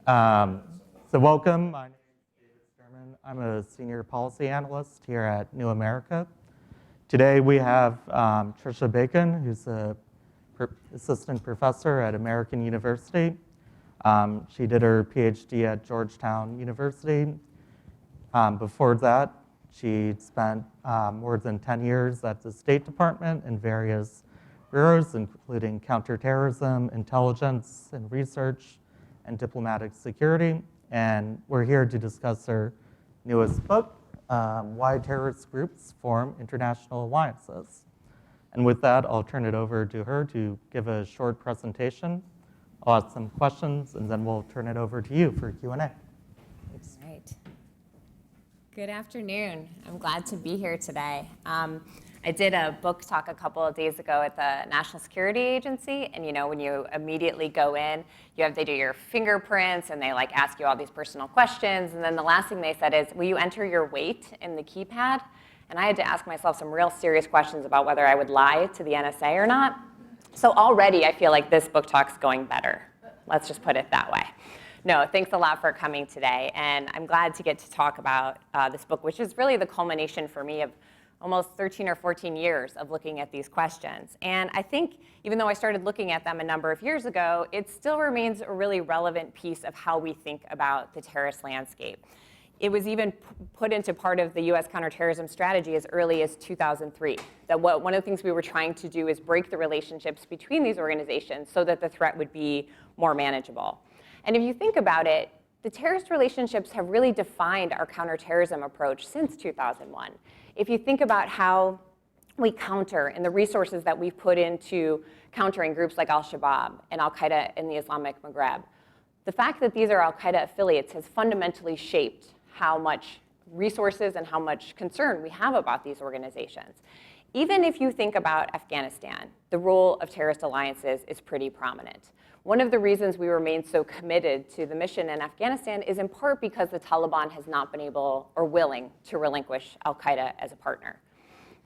Um, so welcome, my name is David Sturman. I'm a senior policy analyst here at New America. Today we have Tricia Bacon, who's a assistant professor at American University. She did her PhD at Georgetown University. Before that, she spent more than 10 years at the State Department in various bureaus, including counterterrorism, intelligence and research, and diplomatic security. And we're here to discuss her newest book, Why Terrorist Groups Form International Alliances. And with that, I'll turn it over to her to give a short presentation. I'll ask some questions, and then we'll turn it over to you for Q&A. Thanks. All right. Good afternoon. I'm glad to be here today. I did a book talk a couple of days ago at the National Security Agency, and when you immediately go in, they do your fingerprints, and they ask you all these personal questions, and then the last thing they said is, will you enter your weight in the keypad? And I had to ask myself some real serious questions about whether I would lie to the NSA or not. So already I feel like this book talk's going better. Let's just put it that way. No, thanks a lot for coming today, and I'm glad to get to talk about this book, which is really the culmination for me of almost 13 or 14 years of looking at these questions. And I think even though I started looking at them a number of years ago, it still remains a really relevant piece of how we think about the terrorist landscape. It was even put into part of the US counterterrorism strategy as early as 2003. That one of the things we were trying to do is break the relationships between these organizations so that the threat would be more manageable. And if you think about it, the terrorist relationships have really defined our counterterrorism approach since 2001. If you think about how we counter and the resources that we've put into countering groups like Al-Shabaab and Al-Qaeda in the Islamic Maghreb, the fact that these are Al-Qaeda affiliates has fundamentally shaped how much resources and how much concern we have about these organizations. Even if you think about Afghanistan, the role of terrorist alliances is pretty prominent. One of the reasons we remain so committed to the mission in Afghanistan is in part because the Taliban has not been able or willing to relinquish Al-Qaeda as a partner.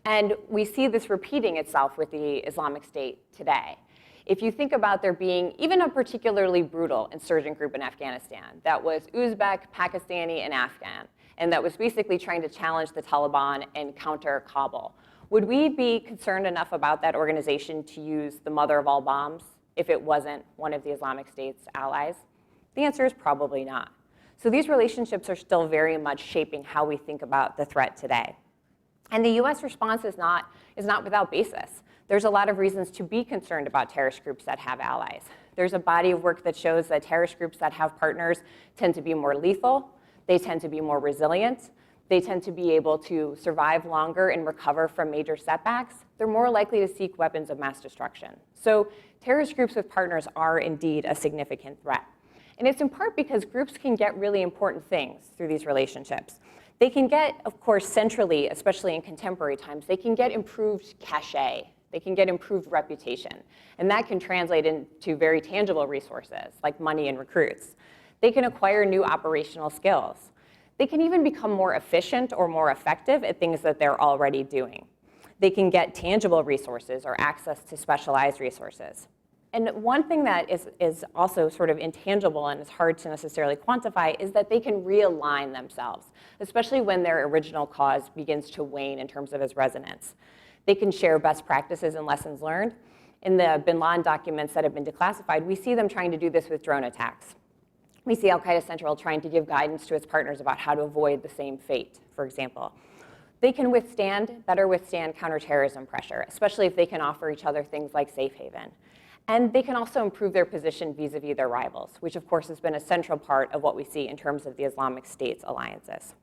And we see this repeating itself with the Islamic State today. If you think about there being even a particularly brutal insurgent group in Afghanistan that was Uzbek, Pakistani, and Afghan, and that was basically trying to challenge the Taliban and counter Kabul, would we be concerned enough about that organization to use the mother of all bombs if it wasn't one of the Islamic State's allies? The answer is probably not. So these relationships are still very much shaping how we think about the threat today. And the US response is not without basis. There's a lot of reasons to be concerned about terrorist groups that have allies. There's a body of work that shows that terrorist groups that have partners tend to be more lethal, they tend to be more resilient, they tend to be able to survive longer and recover from major setbacks. They're more likely to seek weapons of mass destruction. So terrorist groups with partners are indeed a significant threat. And it's in part because groups can get really important things through these relationships. They can get, of course, centrally, especially in contemporary times, they can get improved cachet. They can get improved reputation. And that can translate into very tangible resources, like money and recruits. They can acquire new operational skills. They can even become more efficient or more effective at things that they're already doing. They can get tangible resources or access to specialized resources. And one thing that is also sort of intangible and is hard to necessarily quantify is that they can realign themselves, especially when their original cause begins to wane in terms of its resonance. They can share best practices and lessons learned. In the Bin Laden documents that have been declassified, we see them trying to do this with drone attacks. We see Al-Qaeda Central trying to give guidance to its partners about how to avoid the same fate, for example. They can better withstand counterterrorism pressure, especially if they can offer each other things like safe haven. And they can also improve their position vis-a-vis their rivals, which of course has been a central part of what we see in terms of the Islamic State's alliances.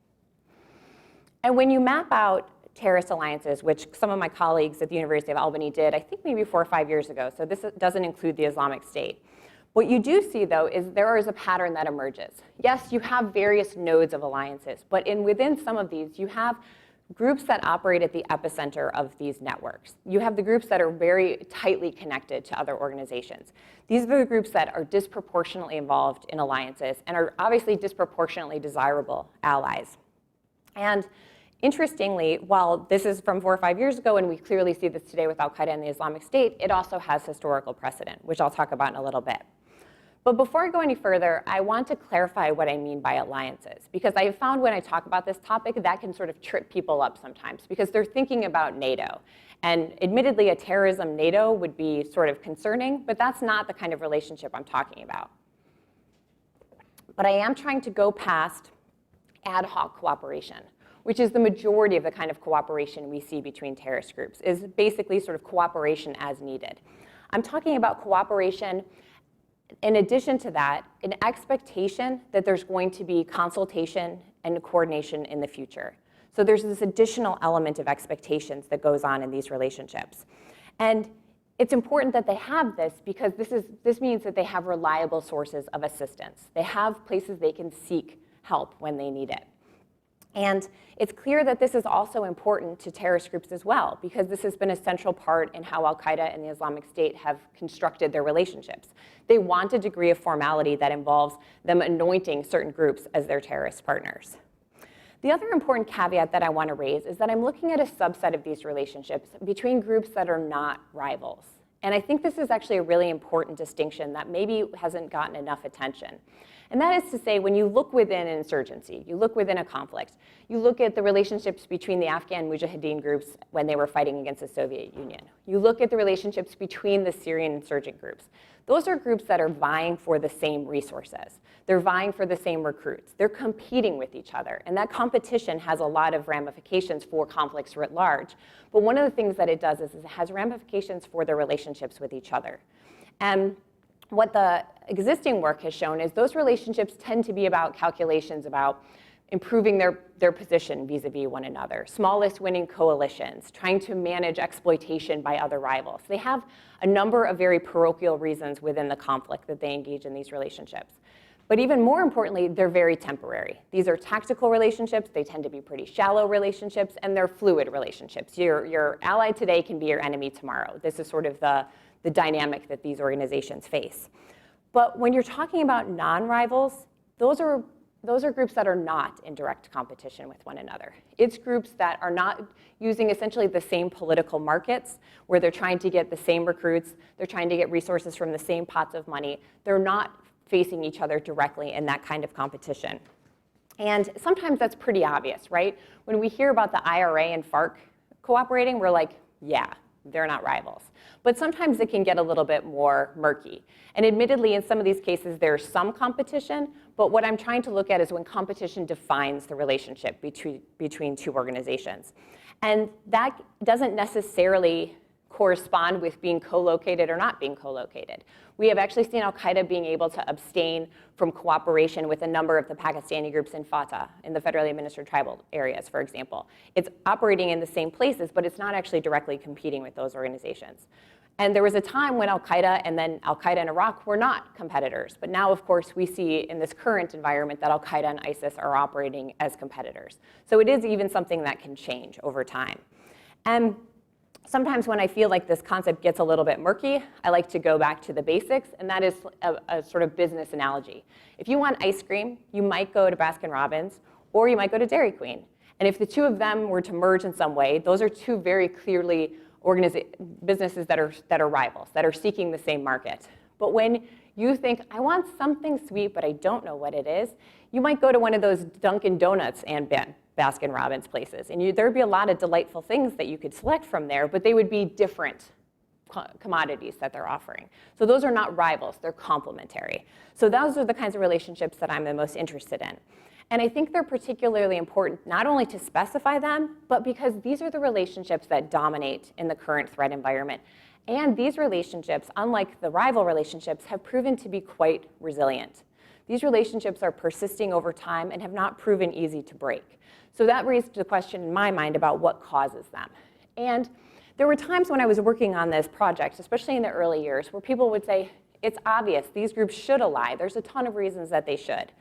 And when you map out terrorist alliances, which some of my colleagues at the University of Albany did, I think maybe 4 or 5 years ago, so this doesn't include the Islamic State. What you do see, though, is there is a pattern that emerges. Yes, you have various nodes of alliances, but within some of these, you have groups that operate at the epicenter of these networks. You have the groups that are very tightly connected to other organizations. These are the groups that are disproportionately involved in alliances and are obviously disproportionately desirable allies. And interestingly, while this is from 4 or 5 years ago, and we clearly see this today with Al-Qaeda and the Islamic State, it also has historical precedent, which I'll talk about in a little bit. But before I go any further, I want to clarify what I mean by alliances, because I have found when I talk about this topic that can sort of trip people up sometimes because they're thinking about NATO. And admittedly, a terrorism NATO would be sort of concerning, but that's not the kind of relationship I'm talking about. But I am trying to go past ad hoc cooperation, which is the majority of the kind of cooperation we see between terrorist groups, is basically sort of cooperation as needed. I'm talking about cooperation, in addition to that, an expectation that there's going to be consultation and coordination in the future. So there's this additional element of expectations that goes on in these relationships. And it's important that they have this because this means that they have reliable sources of assistance. They have places they can seek help when they need it. And it's clear that this is also important to terrorist groups as well, because this has been a central part in how Al-Qaeda and the Islamic State have constructed their relationships. They want a degree of formality that involves them anointing certain groups as their terrorist partners. The other important caveat that I want to raise is that I'm looking at a subset of these relationships between groups that are not rivals. And I think this is actually a really important distinction that maybe hasn't gotten enough attention. And that is to say, when you look within an insurgency, you look within a conflict, you look at the relationships between the Afghan Mujahideen groups when they were fighting against the Soviet Union. You look at the relationships between the Syrian insurgent groups. Those are groups that are vying for the same resources. They're vying for the same recruits. They're competing with each other. And that competition has a lot of ramifications for conflicts writ large. But one of the things that it does is it has ramifications for their relationships with each other. And what the existing work has shown is those relationships tend to be about calculations about improving their position vis-a-vis one another, smallest winning coalitions, trying to manage exploitation by other rivals. They have a number of very parochial reasons within the conflict that they engage in these relationships. But even more importantly, they're very temporary. These are tactical relationships. They tend to be pretty shallow relationships, and they're fluid relationships. Your ally today can be your enemy tomorrow. This is sort of the dynamic that these organizations face. But when you're talking about non-rivals, those are groups that are not in direct competition with one another. It's groups that are not using essentially the same political markets, where they're trying to get the same recruits, they're trying to get resources from the same pots of money. They're not facing each other directly in that kind of competition. And sometimes that's pretty obvious, right? When we hear about the IRA and FARC cooperating, we're like, yeah, they're not rivals. But sometimes it can get a little bit more murky. And admittedly, in some of these cases, there's some competition, but what I'm trying to look at is when competition defines the relationship between two organizations. And that doesn't necessarily correspond with being co-located or not being co-located. We have actually seen Al-Qaeda being able to abstain from cooperation with a number of the Pakistani groups in Fatah, in the federally administered tribal areas, for example. It's operating in the same places, but it's not actually directly competing with those organizations. And there was a time when Al-Qaeda and then Al-Qaeda in Iraq were not competitors. But now, of course, we see in this current environment that Al-Qaeda and ISIS are operating as competitors. So it is even something that can change over time. And sometimes when I feel like this concept gets a little bit murky, I like to go back to the basics, and that is a sort of business analogy. If you want ice cream, you might go to Baskin-Robbins, or you might go to Dairy Queen. And if the two of them were to merge in some way, those are two very clearly businesses that are rivals, that are seeking the same market. But when you think, I want something sweet, but I don't know what it is, you might go to one of those Dunkin' Donuts and Baskin-Robbins places. And there'd be a lot of delightful things that you could select from there, but they would be different commodities that they're offering. So those are not rivals, they're complementary. So those are the kinds of relationships that I'm the most interested in. And I think they're particularly important not only to specify them, but because these are the relationships that dominate in the current threat environment. And these relationships, unlike the rival relationships, have proven to be quite resilient. These relationships are persisting over time and have not proven easy to break. So that raised the question in my mind about what causes them. And there were times when I was working on this project, especially in the early years, where people would say, it's obvious, these groups should ally. There's a ton of reasons that they should.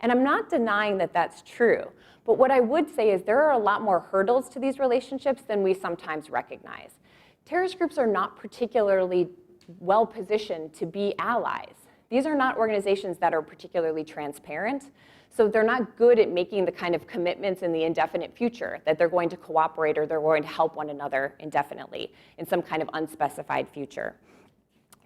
And I'm not denying that that's true. But what I would say is there are a lot more hurdles to these relationships than we sometimes recognize. Terrorist groups are not particularly well positioned to be allies. These are not organizations that are particularly transparent. So they're not good at making the kind of commitments in the indefinite future that they're going to cooperate or they're going to help one another indefinitely in some kind of unspecified future.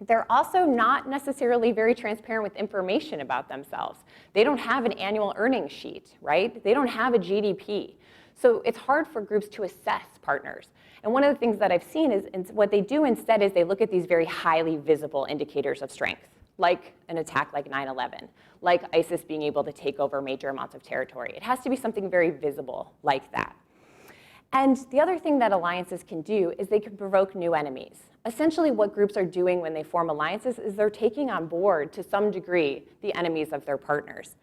They're also not necessarily very transparent with information about themselves. They don't have an annual earnings sheet, right? They don't have a GDP. So it's hard for groups to assess partners. And one of the things that I've seen is what they do instead is they look at these very highly visible indicators of strength, like an attack like 9/11, like ISIS being able to take over major amounts of territory. It has to be something very visible like that. And the other thing that alliances can do is they can provoke new enemies. Essentially, what groups are doing when they form alliances is they're taking on board, to some degree, the enemies of their partners.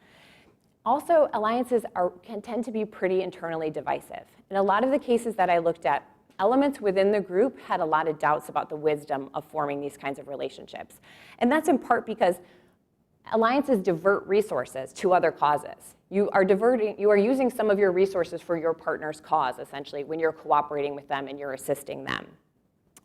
Also, alliances can tend to be pretty internally divisive. In a lot of the cases that I looked at, elements within the group had a lot of doubts about the wisdom of forming these kinds of relationships. And that's in part because alliances divert resources to other causes. You are using some of your resources for your partner's cause, essentially, when you're cooperating with them and you're assisting them.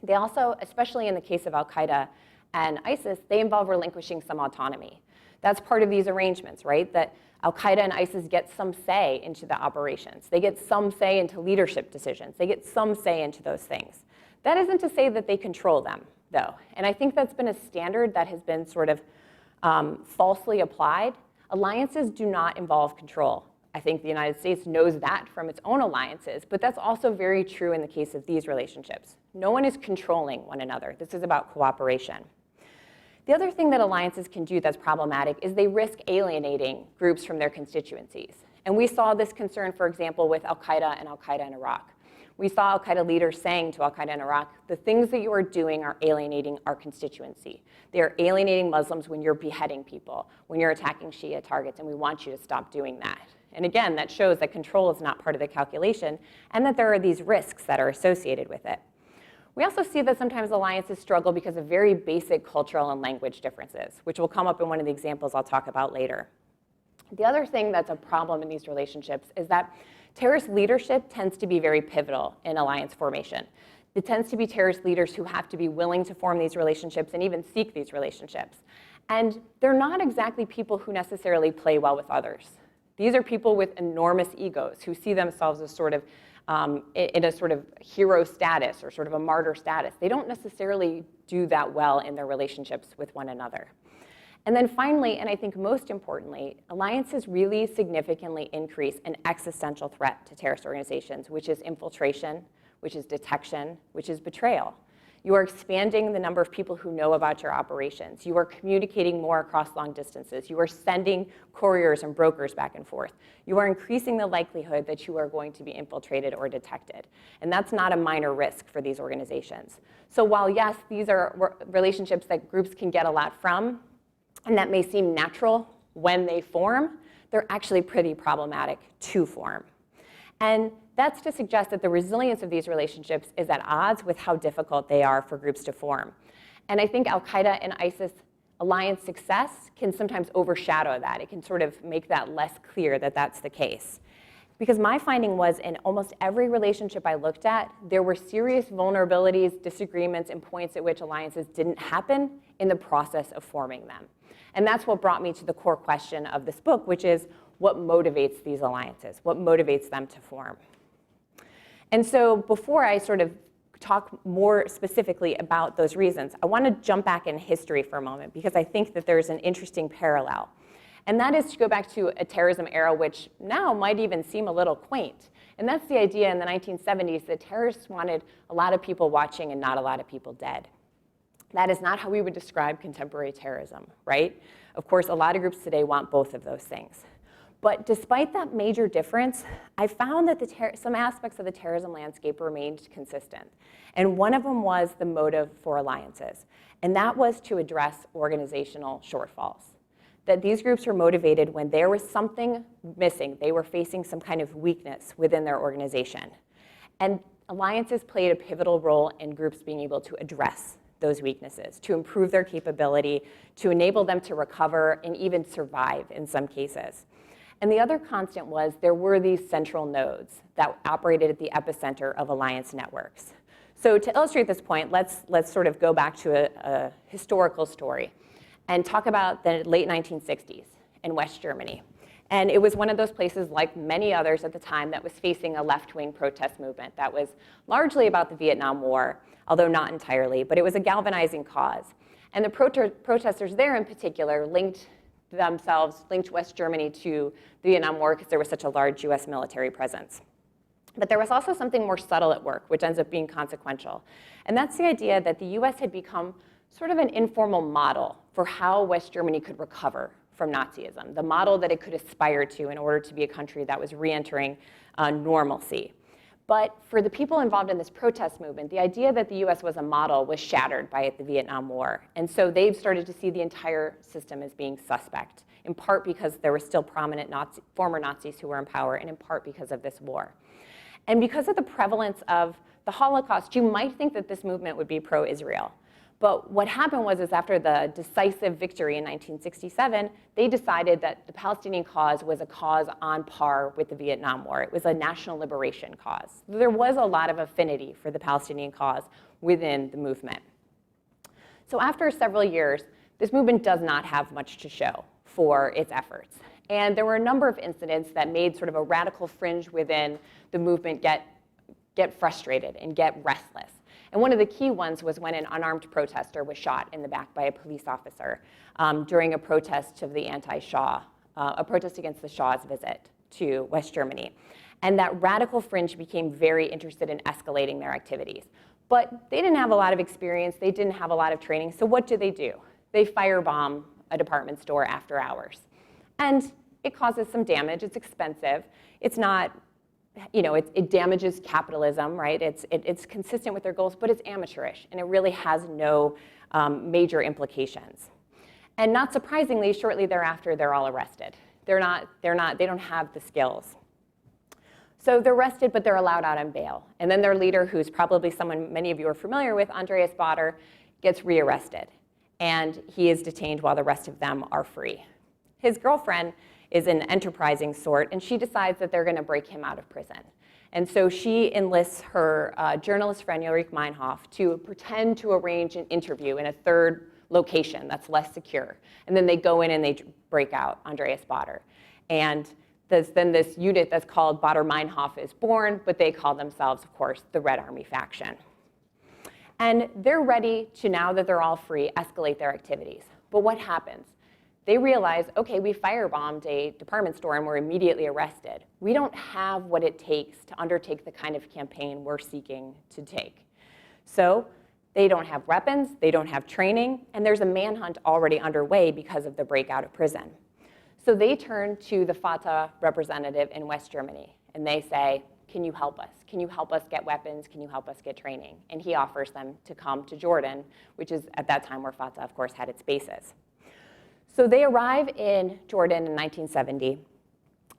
They also, especially in the case of Al-Qaeda and ISIS, they involve relinquishing some autonomy. That's part of these arrangements, right? That Al-Qaeda and ISIS get some say into the operations. They get some say into leadership decisions. They get some say into those things. That isn't to say that they control them, though. And I think that's been a standard that has been sort of falsely applied. Alliances do not involve control. I think the United States knows that from its own alliances, but that's also very true in the case of these relationships. No one is controlling one another. This is about cooperation. The other thing that alliances can do that's problematic is they risk alienating groups from their constituencies. And we saw this concern, for example, with Al-Qaeda and Al-Qaeda in Iraq. We saw Al-Qaeda leaders saying to Al-Qaeda in Iraq, the things that you are doing are alienating our constituency. They are alienating Muslims when you're beheading people, when you're attacking Shia targets, and we want you to stop doing that. And again, that shows that control is not part of the calculation and that there are these risks that are associated with it. We also see that sometimes alliances struggle because of very basic cultural and language differences, which will come up in one of the examples I'll talk about later. The other thing that's a problem in these relationships is that terrorist leadership tends to be very pivotal in alliance formation. It tends to be terrorist leaders who have to be willing to form these relationships and even seek these relationships. And they're not exactly people who necessarily play well with others. These are people with enormous egos who see themselves as sort of in a sort of hero status or sort of a martyr status. They don't necessarily do that well in their relationships with one another. And then finally, and I think most importantly, alliances really significantly increase an existential threat to terrorist organizations, which is infiltration, which is detection, which is betrayal. You are expanding the number of people who know about your operations. You are communicating more across long distances. You are sending couriers and brokers back and forth. You are increasing the likelihood that you are going to be infiltrated or detected. And that's not a minor risk for these organizations. So while, yes, these are relationships that groups can get a lot from, and that may seem natural when they form, they're actually pretty problematic to form. And that's to suggest that the resilience of these relationships is at odds with how difficult they are for groups to form. And I think Al-Qaeda and ISIS alliance success can sometimes overshadow that. It can sort of make that less clear that that's the case. Because my finding was in almost every relationship I looked at, there were serious vulnerabilities, disagreements, and points at which alliances didn't happen in the process of forming them. And that's what brought me to the core question of this book, which is what motivates these alliances? What motivates them to form? And so before I sort of talk more specifically about those reasons, I want to jump back in history for a moment because I think that there's an interesting parallel. And that is to go back to a terrorism era which now might even seem a little quaint. And that's the idea in the 1970s that terrorists wanted a lot of people watching and not a lot of people dead. That is not how we would describe contemporary terrorism, right? Of course, a lot of groups today want both of those things. But despite that major difference, I found that some aspects of the terrorism landscape remained consistent. And one of them was the motive for alliances. And that was to address organizational shortfalls. That these groups were motivated when there was something missing. They were facing some kind of weakness within their organization. And alliances played a pivotal role in groups being able to address those weaknesses, to improve their capability, to enable them to recover and even survive in some cases. And the other constant was there were these central nodes that operated at the epicenter of alliance networks. So to illustrate this point, let's sort of go back to a historical story and talk about the late 1960s in West Germany. And it was one of those places, like many others at the time, that was facing a left-wing protest movement that was largely about the Vietnam War, although not entirely, but it was a galvanizing cause. And the protesters there in particular linked West Germany to the Vietnam War because there was such a large US military presence. But there was also something more subtle at work, which ends up being consequential. And that's the idea that the US had become sort of an informal model for how West Germany could recover from Nazism, the model that it could aspire to in order to be a country that was re-entering normalcy. But for the people involved in this protest movement, the idea that the US was a model was shattered by the Vietnam War. And so they've started to see the entire system as being suspect, in part because there were still prominent former Nazis who were in power, and in part because of this war. And because of the prevalence of the Holocaust, you might think that this movement would be pro-Israel. But what happened was after the decisive victory in 1967, they decided that the Palestinian cause was a cause on par with the Vietnam War. It was a national liberation cause. There was a lot of affinity for the Palestinian cause within the movement. So after several years, this movement does not have much to show for its efforts. And there were a number of incidents that made sort of a radical fringe within the movement get frustrated and get restless. And one of the key ones was when an unarmed protester was shot in the back by a police officer during a protest of the anti-Shah, a protest against the Shah's visit to West Germany. And that radical fringe became very interested in escalating their activities. But they didn't have a lot of experience, they didn't have a lot of training, so what do? They firebomb a department store after hours. And it causes some damage, it's expensive, it's not, it damages capitalism, right? It's consistent with their goals, but it's amateurish, and it really has no major implications. And not surprisingly, shortly thereafter, they're all arrested. They don't have the skills. So they're arrested, but they're allowed out on bail. And then their leader, who's probably someone many of you are familiar with, Andreas Baader, gets rearrested. And he is detained while the rest of them are free. His girlfriend is an enterprising sort, and she decides that they're going to break him out of prison. And so she enlists her journalist friend, Ulrich Meinhof, to pretend to arrange an interview in a third location that's less secure. And then they go in and they break out Andreas Baader. And then this unit that's called Baader-Meinhof is born, but they call themselves, of course, the Red Army faction. And they're ready to, now that they're all free, escalate their activities. But what happens? They realize, okay, we firebombed a department store and we're immediately arrested. We don't have what it takes to undertake the kind of campaign we're seeking to take. So they don't have weapons, they don't have training, and there's a manhunt already underway because of the breakout of prison. So they turn to the Fatah representative in West Germany, and they say, can you help us? Can you help us get weapons? Can you help us get training? And he offers them to come to Jordan, which is at that time where Fatah, of course, had its bases. So they arrive in Jordan in 1970,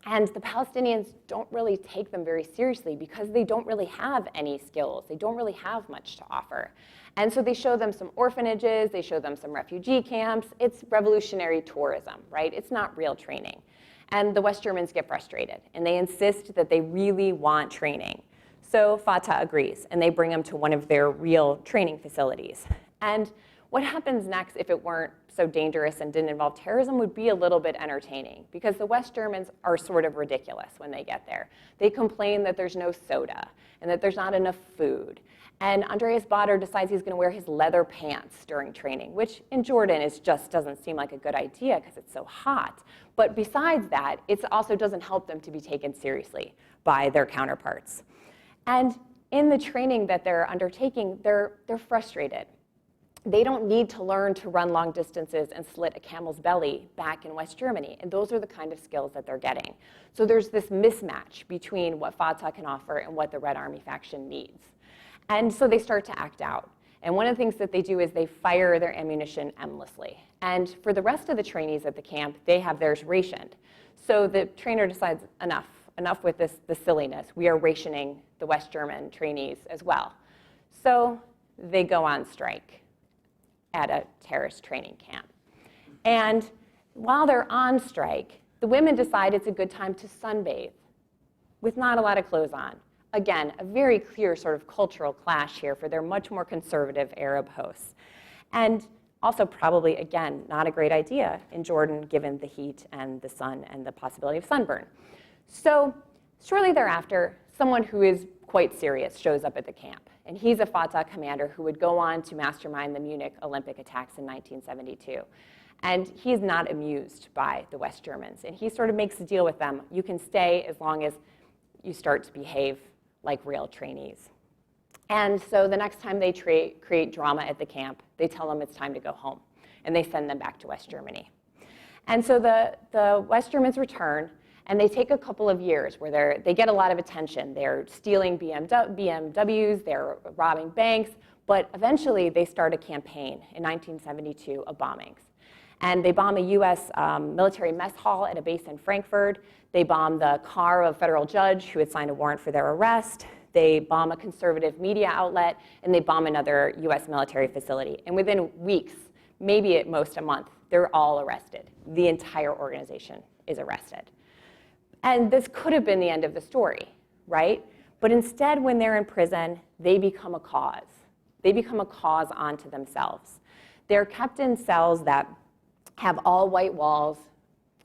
and the Palestinians don't really take them very seriously because they don't really have any skills. They don't really have much to offer. And so they show them some orphanages, they show them some refugee camps. It's revolutionary tourism, right? It's not real training. And the West Germans get frustrated, and they insist that they really want training. So Fatah agrees, and they bring them to one of their real training facilities. And what happens next, if it weren't so dangerous and didn't involve terrorism, would be a little bit entertaining, because the West Germans are sort of ridiculous when they get there. They complain that there's no soda and that there's not enough food. And Andreas Baader decides he's going to wear his leather pants during training, which in Jordan just doesn't seem like a good idea because it's so hot. But besides that, it also doesn't help them to be taken seriously by their counterparts. And in the training that they're undertaking, they're frustrated. They don't need to learn to run long distances and slit a camel's belly back in West Germany. And those are the kind of skills that they're getting. So there's this mismatch between what Fatah can offer and what the Red Army faction needs. And so they start to act out. And one of the things that they do is they fire their ammunition endlessly. And for the rest of the trainees at the camp, they have theirs rationed. So the trainer decides, enough with this silliness. We are rationing the West German trainees as well. So they go on strike at a terrorist training camp. And while they're on strike, the women decide it's a good time to sunbathe with not a lot of clothes on. Again, a very clear sort of cultural clash here for their much more conservative Arab hosts. And also probably, again, not a great idea in Jordan given the heat and the sun and the possibility of sunburn. So shortly thereafter, someone who is quite serious shows up at the camp. And he's a Fatah commander who would go on to mastermind the Munich Olympic attacks in 1972. And he's not amused by the West Germans. And he sort of makes a deal with them. You can stay as long as you start to behave like real trainees. And so the next time they create drama at the camp, they tell them it's time to go home. And they send them back to West Germany. And so the West Germans return, and they take a couple of years where they get a lot of attention. They're stealing BMWs, they're robbing banks, but eventually they start a campaign in 1972 of bombings. And they bomb a US military mess hall at a base in Frankfurt. They bomb the car of a federal judge who had signed a warrant for their arrest. They bomb a conservative media outlet, and they bomb another US military facility. And within weeks, maybe at most a month, they're all arrested. The entire organization is arrested. And this could have been the end of the story, right? But instead, when they're in prison, they become a cause. They become a cause unto themselves. They're kept in cells that have all white walls,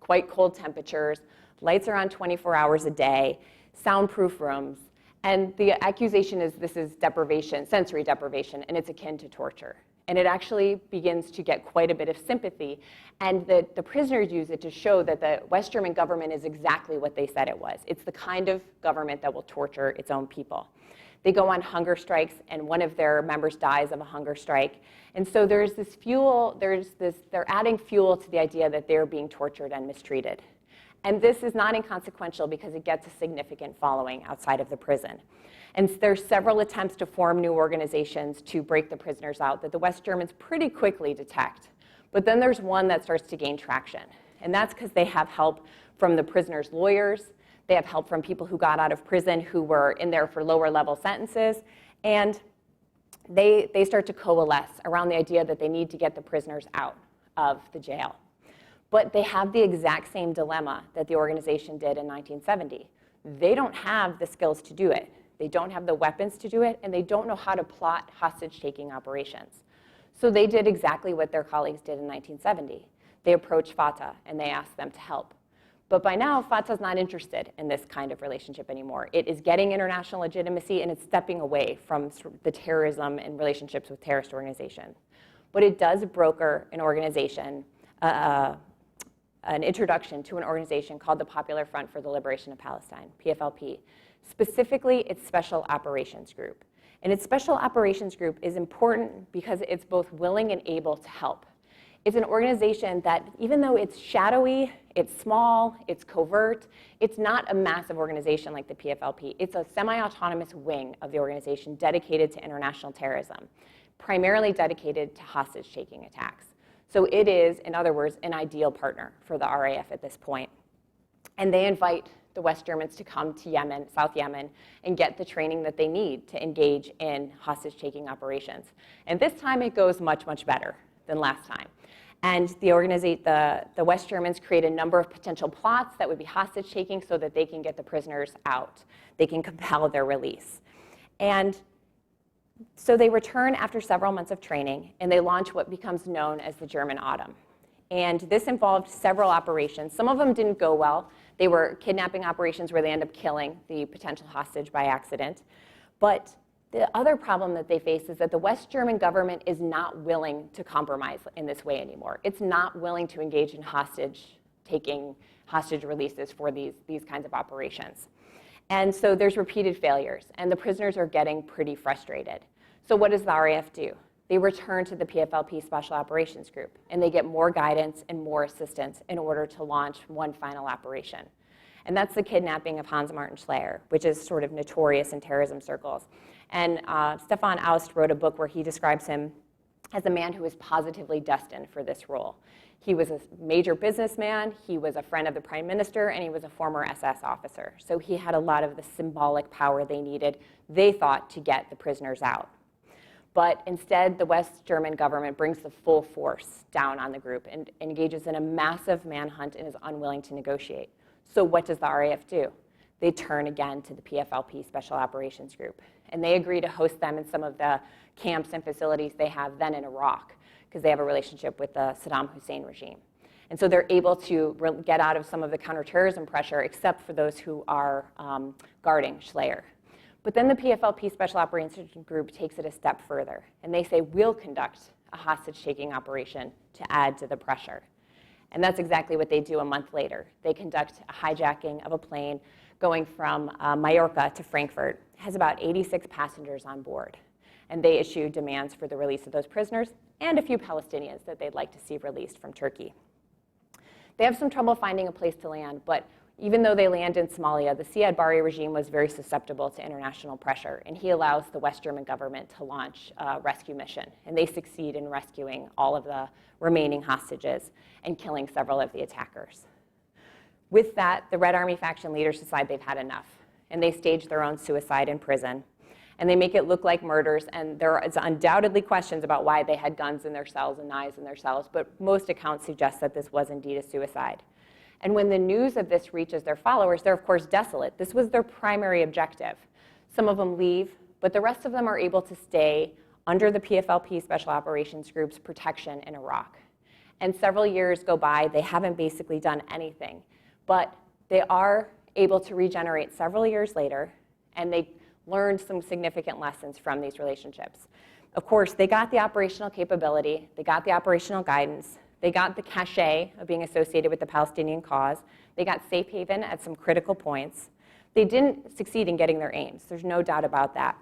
quite cold temperatures, lights are on 24 hours a day, soundproof rooms, and the accusation is this is deprivation, sensory deprivation, and it's akin to torture. And it actually begins to get quite a bit of sympathy. And the prisoners use it to show that the West German government is exactly what they said it was. It's the kind of government that will torture its own people. They go on hunger strikes, and one of their members dies of a hunger strike. And so there's this fuel, they're adding fuel to the idea that they're being tortured and mistreated. And this is not inconsequential because it gets a significant following outside of the prison. And there's several attempts to form new organizations to break the prisoners out that the West Germans pretty quickly detect. But then there's one that starts to gain traction. And that's because they have help from the prisoners' lawyers. They have help from people who got out of prison who were in there for lower level sentences. And they start to coalesce around the idea that they need to get the prisoners out of the jail. But they have the exact same dilemma that the organization did in 1970. They don't have the skills to do it. They don't have the weapons to do it, and they don't know how to plot hostage-taking operations. So they did exactly what their colleagues did in 1970. They approached Fatah, and they asked them to help. But by now, Fatah's not interested in this kind of relationship anymore. It is getting international legitimacy, and it's stepping away from the terrorism and relationships with terrorist organizations. But it does broker an organization, an introduction to an organization called the Popular Front for the Liberation of Palestine, PFLP, specifically its Special Operations Group. And its Special Operations Group is important because it's both willing and able to help. It's an organization that, even though it's shadowy, it's small, it's covert, it's not a massive organization like the PFLP. It's a semi-autonomous wing of the organization dedicated to international terrorism, primarily dedicated to hostage-taking attacks. So it is, in other words, an ideal partner for the RAF at this point. And they invite the West Germans to come to Yemen, South Yemen, and get the training that they need to engage in hostage-taking operations. And this time it goes much, much better than last time. And the West Germans create a number of potential plots that would be hostage-taking so that they can get the prisoners out. They can compel their release. And so they return after several months of training, and they launch what becomes known as the German Autumn. And this involved several operations. Some of them didn't go well. They were kidnapping operations where they end up killing the potential hostage by accident. But the other problem that they face is that the West German government is not willing to compromise in this way anymore. It's not willing to engage in hostage-taking, hostage releases for these kinds of operations. And so there's repeated failures, and the prisoners are getting pretty frustrated. So what does the RAF do? They return to the PFLP Special Operations Group, and they get more guidance and more assistance in order to launch one final operation. And that's the kidnapping of Hans Martin Schleyer, which is sort of notorious in terrorism circles. And Stefan Aust wrote a book where he describes him as a man who was positively destined for this role. He was a major businessman, he was a friend of the prime minister, and he was a former SS officer. So he had a lot of the symbolic power they needed, they thought, to get the prisoners out. But instead, the West German government brings the full force down on the group and engages in a massive manhunt and is unwilling to negotiate. So what does the RAF do? They turn again to the PFLP Special Operations Group, and they agree to host them in some of the camps and facilities they have then in Iraq, because they have a relationship with the Saddam Hussein regime. And so they're able to get out of some of the counterterrorism pressure, except for those who are guarding Schleyer. But then the PFLP Special Operations Group takes it a step further, and they say, we'll conduct a hostage-taking operation to add to the pressure. And that's exactly what they do a month later. They conduct a hijacking of a plane going from Mallorca to Frankfurt. It has about 86 passengers on board. And they issue demands for the release of those prisoners and a few Palestinians that they'd like to see released from Turkey. They have some trouble finding a place to land, but even though they land in Somalia, the Siad Barre regime was very susceptible to international pressure, and he allows the West German government to launch a rescue mission. And they succeed in rescuing all of the remaining hostages and killing several of the attackers. With that, the Red Army faction leaders decide they've had enough, and they stage their own suicide in prison. And they make it look like murders, and there is undoubtedly questions about why they had guns in their cells and knives in their cells, but most accounts suggest that this was indeed a suicide. And when the news of this reaches their followers, they're of course desolate. This was their primary objective. Some of them leave, but the rest of them are able to stay under the PFLP Special Operations Group's protection in Iraq. And several years go by, they haven't basically done anything, but they are able to regenerate several years later, and they learned some significant lessons from these relationships. Of course, they got the operational capability, they got the operational guidance, they got the cachet of being associated with the Palestinian cause. They got safe haven at some critical points. They didn't succeed in getting their aims. There's no doubt about that.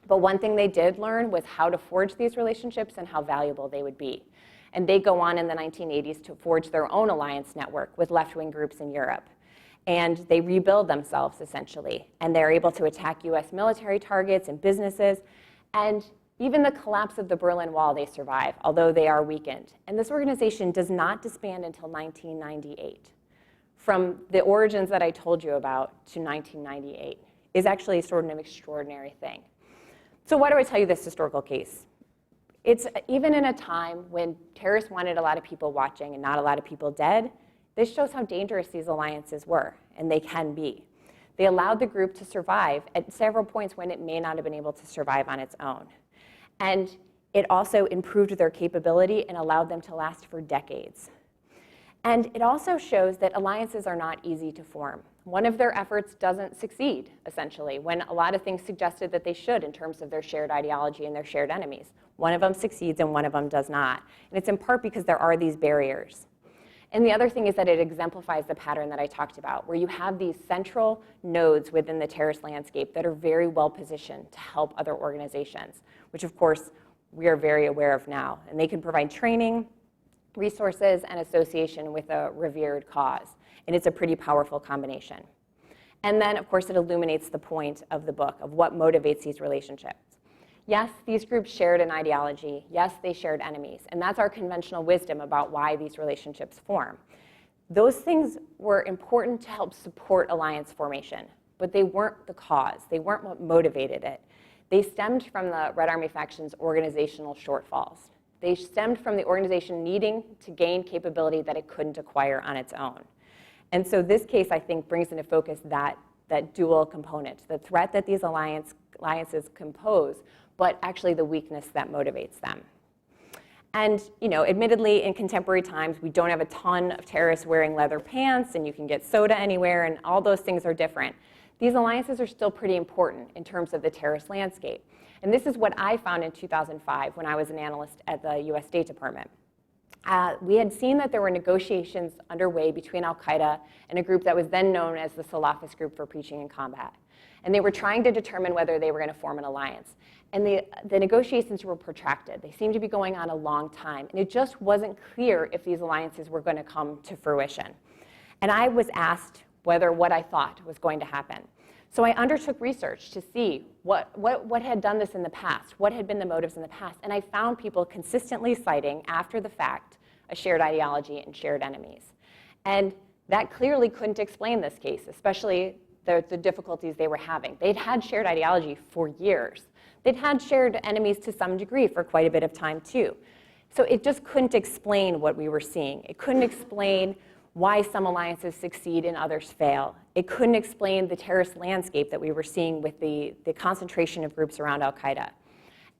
But one thing they did learn was how to forge these relationships and how valuable they would be. And they go on in the 1980s to forge their own alliance network with left-wing groups in Europe. And they rebuild themselves, essentially. And they're able to attack US military targets and businesses. And even the collapse of the Berlin Wall, they survive, although they are weakened. And this organization does not disband until 1998. From the origins that I told you about to 1998 is actually sort of an extraordinary thing. So why do I tell you this historical case? It's even in a time when terrorists wanted a lot of people watching and not a lot of people dead, this shows how dangerous these alliances were, and they can be. They allowed the group to survive at several points when it may not have been able to survive on its own. And it also improved their capability and allowed them to last for decades. And it also shows that alliances are not easy to form. One of their efforts doesn't succeed, essentially, when a lot of things suggested that they should in terms of their shared ideology and their shared enemies. One of them succeeds and one of them does not. And it's in part because there are these barriers. And the other thing is that it exemplifies the pattern that I talked about, where you have these central nodes within the terrorist landscape that are very well positioned to help other organizations, which of course we are very aware of now. And they can provide training, resources, and association with a revered cause. And it's a pretty powerful combination. And then, of course, it illuminates the point of the book, of what motivates these relationships. Yes, these groups shared an ideology. Yes, they shared enemies. And that's our conventional wisdom about why these relationships form. Those things were important to help support alliance formation, but they weren't the cause. They weren't what motivated it. They stemmed from the Red Army faction's organizational shortfulls. They stemmed from the organization needing to gain capability that it couldn't acquire on its own. And so this case, I think, brings into focus that dual component, the threat that these alliances compose, but actually the weakness that motivates them. And admittedly, in contemporary times, we don't have a ton of terrorists wearing leather pants, and you can get soda anywhere, and all those things are different. These alliances are still pretty important in terms of the terrorist landscape. And this is what I found in 2005 when I was an analyst at the US State Department. We had seen that there were negotiations underway between al-Qaeda and a group that was then known as the Salafist Group for Preaching and Combat. And they were trying to determine whether they were going to form an alliance. And the negotiations were protracted. They seemed to be going on a long time. And it just wasn't clear if these alliances were going to come to fruition. And I was asked whether what I thought was going to happen. So I undertook research to see what had done this in the past, what had been the motives in the past. And I found people consistently citing, after the fact, a shared ideology and shared enemies. And that clearly couldn't explain this case, especially the difficulties they were having. They'd had shared ideology for years. They'd had shared enemies to some degree for quite a bit of time, too. So it just couldn't explain what we were seeing. It couldn't explain why some alliances succeed and others fail. It couldn't explain the terrorist landscape that we were seeing with the concentration of groups around al-Qaeda.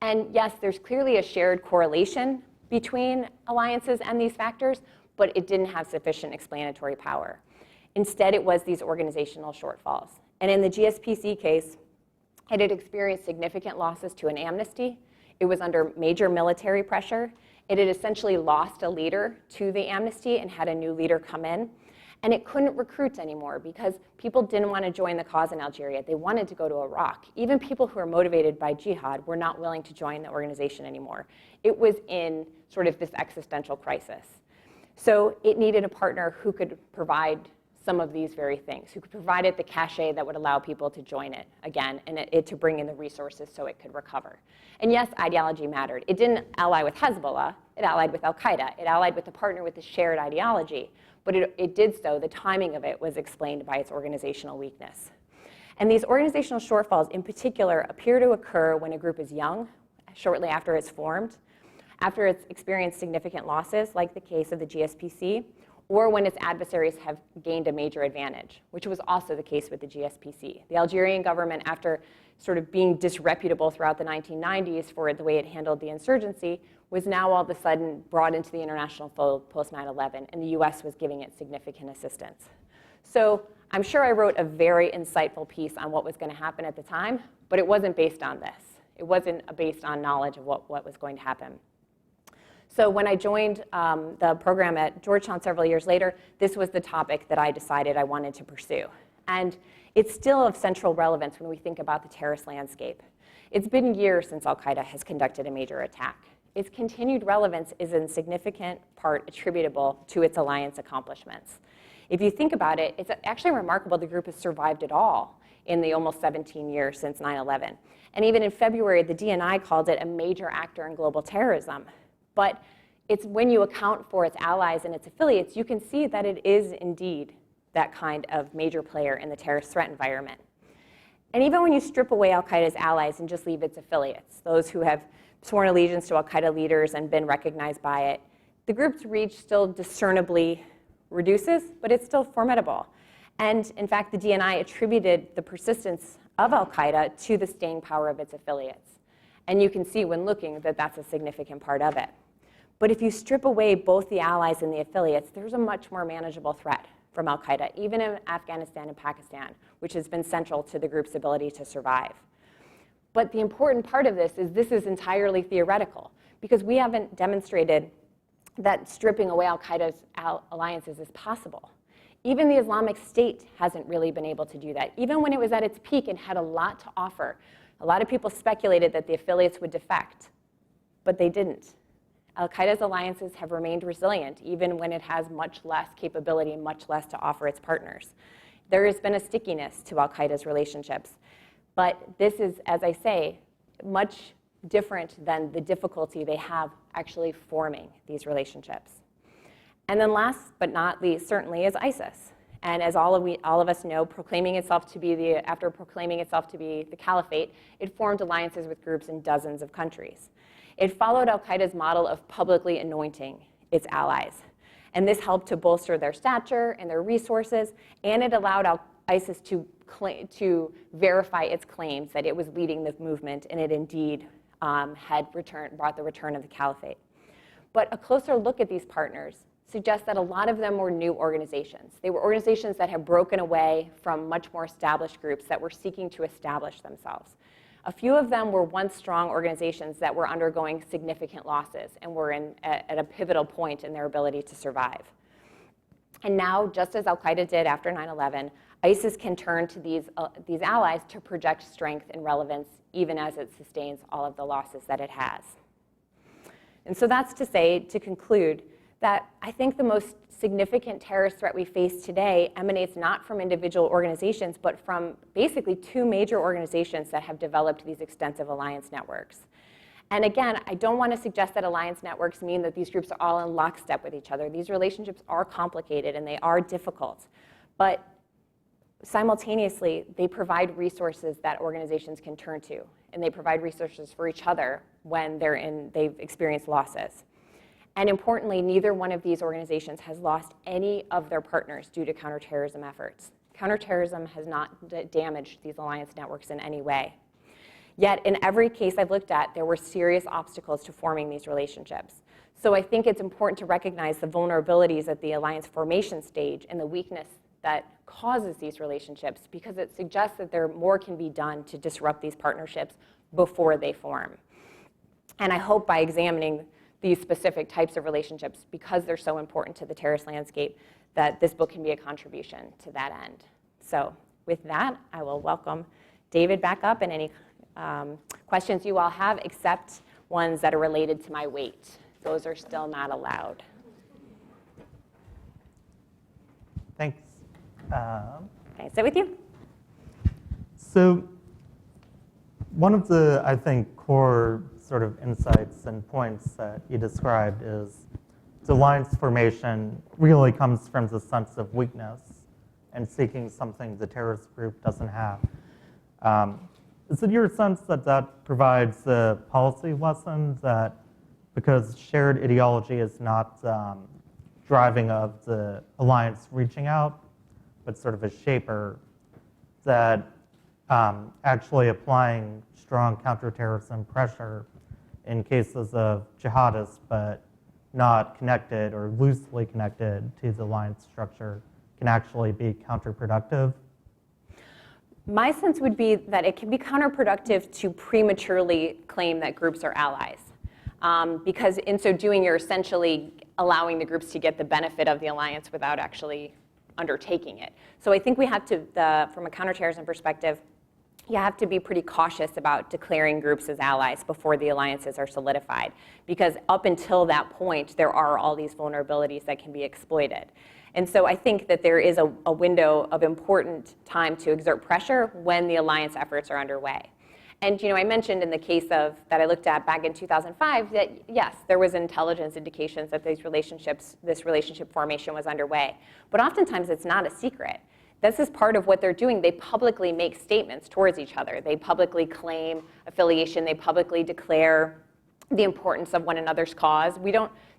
And yes, there's clearly a shared correlation between alliances and these factors, but it didn't have sufficient explanatory power. Instead, it was these organizational shortfalls. And in the GSPC case, it had experienced significant losses to an amnesty. It was under major military pressure. It had essentially lost a leader to the amnesty and had a new leader come in. And it couldn't recruit anymore because people didn't want to join the cause in Algeria. They wanted to go to Iraq. Even people who are motivated by jihad were not willing to join the organization anymore. It was in sort of this existential crisis. So it needed a partner who could provide some of these very things, who could provide it the cachet that would allow people to join it again and it to bring in the resources so it could recover. And yes, ideology mattered. It didn't ally with Hezbollah. It allied with Al-Qaeda. It allied with a partner with a shared ideology. But it did so, the timing of it was explained by its organizational weakness. And these organizational shortfalls in particular appear to occur when a group is young, shortly after it's formed, after it's experienced significant losses, like the case of the GSPC, or when its adversaries have gained a major advantage, which was also the case with the GSPC. The Algerian government, after sort of being disreputable throughout the 1990s for the way it handled the insurgency, was now all of a sudden brought into the international fold post 9/11, and the US was giving it significant assistance. So I'm sure I wrote a very insightful piece on what was going to happen at the time, but it wasn't based on this. It wasn't based on knowledge of what was going to happen. So when I joined the program at Georgetown several years later, this was the topic that I decided I wanted to pursue. And it's still of central relevance when we think about the terrorist landscape. It's been years since Al-Qaeda has conducted a major attack. Its continued relevance is in significant part attributable to its alliance accomplishments. If you think about it, it's actually remarkable the group has survived at all in the almost 17 years since 9/11. And even in February, the DNI called it a major actor in global terrorism. But it's when you account for its allies and its affiliates, you can see that it is indeed that kind of major player in the terrorist threat environment. And even when you strip away Al-Qaeda's allies and just leave its affiliates, those who have sworn allegiance to Al-Qaeda leaders and been recognized by it, the group's reach still discernibly reduces, but it's still formidable. And in fact, the DNI attributed the persistence of Al-Qaeda to the staying power of its affiliates. And you can see when looking that that's a significant part of it. But if you strip away both the allies and the affiliates, there's a much more manageable threat from Al-Qaeda, even in Afghanistan and Pakistan, which has been central to the group's ability to survive. But the important part of this is entirely theoretical, because we haven't demonstrated that stripping away Al-Qaeda's alliances is possible. Even the Islamic State hasn't really been able to do that. Even when it was at its peak and had a lot to offer, a lot of people speculated that the affiliates would defect, but they didn't. Al-Qaeda's alliances have remained resilient, even when it has much less capability and much less to offer its partners. There has been a stickiness to Al-Qaeda's relationships. But this is, as I say, much different than the difficulty they have actually forming these relationships. And then last but not least, certainly, is ISIS. And as all of us know, after proclaiming itself to be the caliphate, it formed alliances with groups in dozens of countries. It followed Al-Qaeda's model of publicly anointing its allies. And this helped to bolster their stature and their resources, and it allowed ISIS to verify its claims that it was leading the movement and it indeed had brought the return of the caliphate. But a closer look at these partners suggests that a lot of them were new organizations. They were organizations that had broken away from much more established groups that were seeking to establish themselves. A few of them were once strong organizations that were undergoing significant losses and were at a pivotal point in their ability to survive. And now, just as Al-Qaeda did after 9/11, ISIS can turn to these allies to project strength and relevance, even as it sustains all of the losses that it has. And so that's to say, to conclude, that I think the most significant terrorist threat we face today emanates not from individual organizations, but from basically two major organizations that have developed these extensive alliance networks. And again, I don't want to suggest that alliance networks mean that these groups are all in lockstep with each other. These relationships are complicated and they are difficult. But simultaneously, they provide resources that organizations can turn to, and they provide resources for each other when they've experienced losses. And importantly, neither one of these organizations has lost any of their partners due to counterterrorism efforts. Counterterrorism has not damaged these alliance networks in any way. Yet in every case I've looked at, there were serious obstacles to forming these relationships. So I think it's important to recognize the vulnerabilities at the alliance formation stage and the weakness that causes these relationships, because it suggests that more can be done to disrupt these partnerships before they form. And I hope by examining these specific types of relationships, because they're so important to the terrorist landscape, that this book can be a contribution to that end. So with that, I will welcome David back up, and any questions you all have, except ones that are related to my weight. Those are still not allowed. Thanks. Can I sit with you? So one of the, I think, core sort of insights and points that you described is the alliance formation really comes from the sense of weakness and seeking something the terrorist group doesn't have. Is it your sense that that provides a policy lesson that because shared ideology is not driving of the alliance reaching out, but sort of a shaper, that actually applying strong counterterrorism pressure in cases of jihadists, but not connected or loosely connected to the alliance structure, can actually be counterproductive? My sense would be that it can be counterproductive to prematurely claim that groups are allies. Because in so doing, you're essentially allowing the groups to get the benefit of the alliance without actually undertaking it. So I think we have to, from a counterterrorism perspective, you have to be pretty cautious about declaring groups as allies before the alliances are solidified. Because up until that point, there are all these vulnerabilities that can be exploited. And so I think that there is a window of important time to exert pressure when the alliance efforts are underway. And I mentioned in the case that I looked at back in 2005 that yes, there was intelligence indications that this relationship formation was underway. But oftentimes it's not a secret. This is part of what they're doing. They publicly make statements towards each other. They publicly claim affiliation. They publicly declare the importance of one another's cause.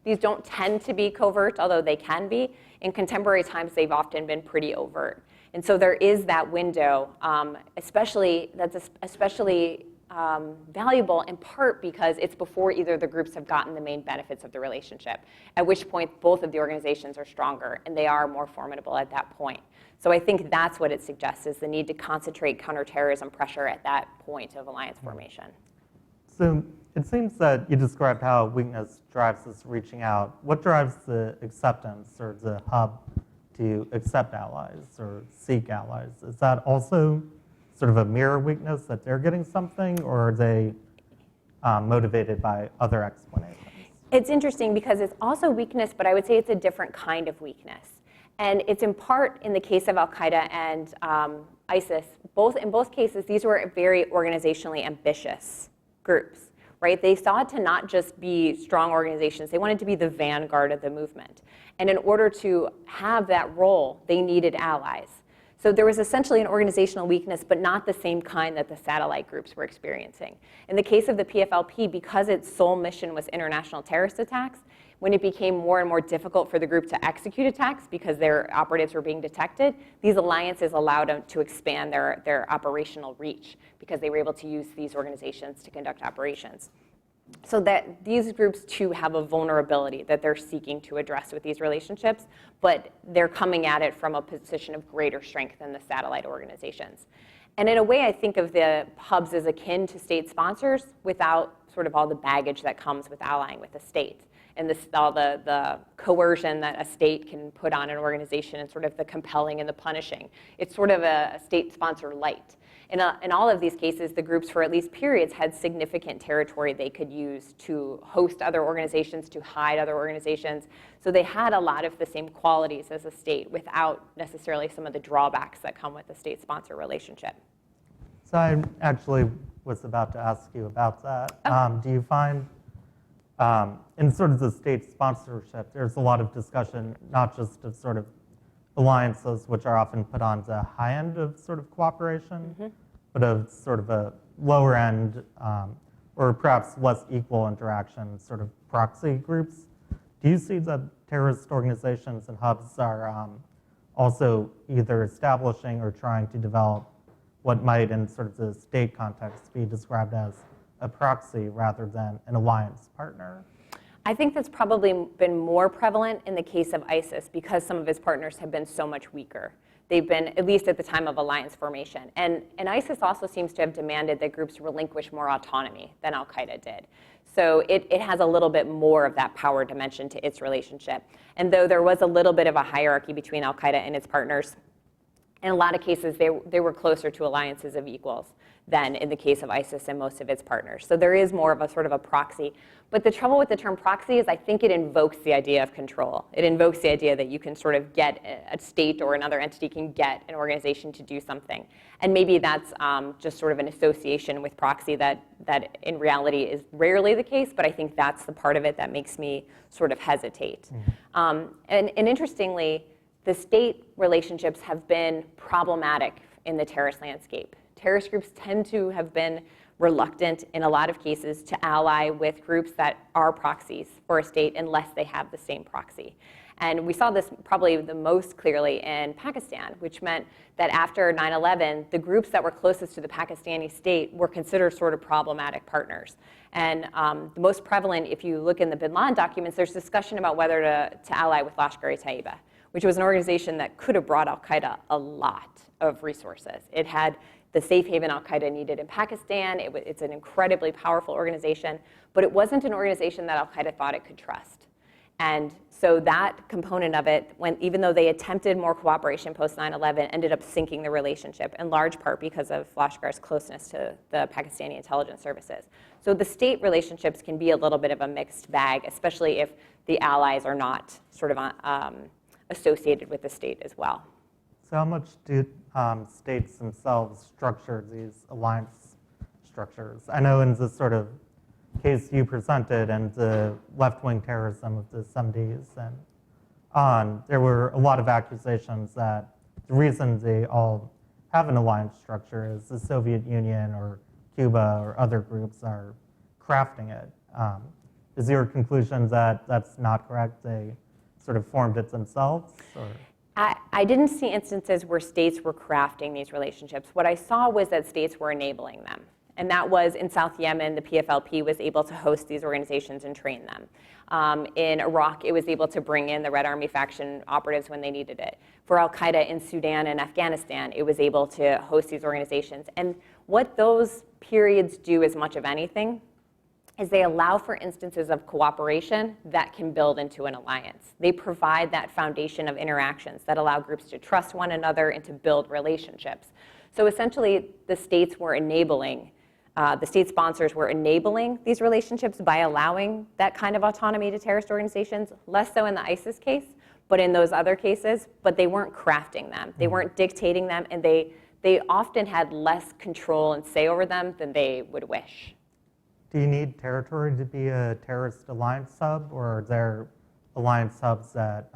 These don't tend to be covert, although they can be. In contemporary times, they've often been pretty overt. And so there is that window, especially valuable in part because it's before either of the groups have gotten the main benefits of the relationship, at which point both of the organizations are stronger and they are more formidable at that point. So I think that's what it suggests, is the need to concentrate counterterrorism pressure at that point of alliance formation. So it seems that you described how weakness drives this reaching out. What drives the acceptance or the hub to accept allies or seek allies? Is that also sort of a mirror weakness that they're getting something, or are they motivated by other explanations? It's interesting because it's also weakness, but I would say it's a different kind of weakness. And it's in part in the case of Al-Qaeda and ISIS. In both cases, these were very organizationally ambitious groups, right? They sought to not just be strong organizations. They wanted to be the vanguard of the movement. And in order to have that role, they needed allies. So there was essentially an organizational weakness, but not the same kind that the satellite groups were experiencing. In the case of the PFLP, because its sole mission was international terrorist attacks, when it became more and more difficult for the group to execute attacks because their operatives were being detected, these alliances allowed them to expand their operational reach because they were able to use these organizations to conduct operations. So that these groups too have a vulnerability that they're seeking to address with these relationships, but they're coming at it from a position of greater strength than the satellite organizations. And in a way, I think of the hubs as akin to state sponsors without sort of all the baggage that comes with allying with a state, and all the coercion that a state can put on an organization, and sort of the compelling and the punishing. It's sort of a state sponsor light. In all of these cases, the groups for at least periods had significant territory they could use to host other organizations, to hide other organizations. So they had a lot of the same qualities as a state without necessarily some of the drawbacks that come with a state-sponsor relationship. So I actually was about to ask you about that. Oh. Do you find in sort of the state sponsorship, there's a lot of discussion, not just of sort of alliances, which are often put on the high end of sort of cooperation, but of sort of a lower end or perhaps less equal interaction, sort of proxy groups. Do you see that terrorist organizations and hubs are also either establishing or trying to develop what might in sort of the state context be described as a proxy rather than an alliance partner? I think that's probably been more prevalent in the case of ISIS because some of its partners have been so much weaker. They've been, at least at the time of alliance formation. And ISIS also seems to have demanded that groups relinquish more autonomy than al-Qaeda did. So it has a little bit more of that power dimension to its relationship. And though there was a little bit of a hierarchy between al-Qaeda and its partners, in a lot of cases, they were closer to alliances of equals than in the case of ISIS and most of its partners. So there is more of a sort of a proxy. But the trouble with the term proxy is I think it invokes the idea of control. It invokes the idea that you can sort of get a state or another entity can get an organization to do something. And maybe that's just sort of an association with proxy that in reality is rarely the case, but I think that's the part of it that makes me sort of hesitate. Mm-hmm. And interestingly, the state relationships have been problematic in the terrorist landscape. Terrorist groups tend to have been reluctant in a lot of cases to ally with groups that are proxies for a state unless they have the same proxy. And we saw this probably the most clearly in Pakistan, which meant that after 9/11, the groups that were closest to the Pakistani state were considered sort of problematic partners. And the most prevalent, if you look in the bin Laden documents, there's discussion about whether to ally with Lashkar-e-Taiba, which was an organization that could have brought al-Qaeda a lot of resources. It had the safe haven al-Qaeda needed in Pakistan. It's an incredibly powerful organization, but it wasn't an organization that al-Qaeda thought it could trust. And so that component of it, even though they attempted more cooperation post 9/11, ended up sinking the relationship, in large part because of Lashkar's closeness to the Pakistani intelligence services. So the state relationships can be a little bit of a mixed bag, especially if the allies are not sort of associated with the state as well. So how much do states themselves structure these alliance structures? I know in the sort of case you presented and the left-wing terrorism of the 70s and on, there were a lot of accusations that the reason they all have an alliance structure is the Soviet Union or Cuba or other groups are crafting it. Is your conclusion that that's not correct? They sort of formed it themselves? Or? I didn't see instances where states were crafting these relationships. What I saw was that states were enabling them. And that was in South Yemen, the PFLP was able to host these organizations and train them. In Iraq, it was able to bring in the Red Army faction operatives when they needed it. For al-Qaeda in Sudan and Afghanistan, it was able to host these organizations. And what those periods do as much of anything is they allow for instances of cooperation that can build into an alliance. They provide that foundation of interactions that allow groups to trust one another and to build relationships. So essentially, the states were enabling, the state sponsors were enabling these relationships by allowing that kind of autonomy to terrorist organizations, less so in the ISIS case, but in those other cases, but they weren't crafting them. They weren't dictating them, and they often had less control and say over them than they would wish. Do you need territory to be a terrorist alliance hub, or are there alliance hubs that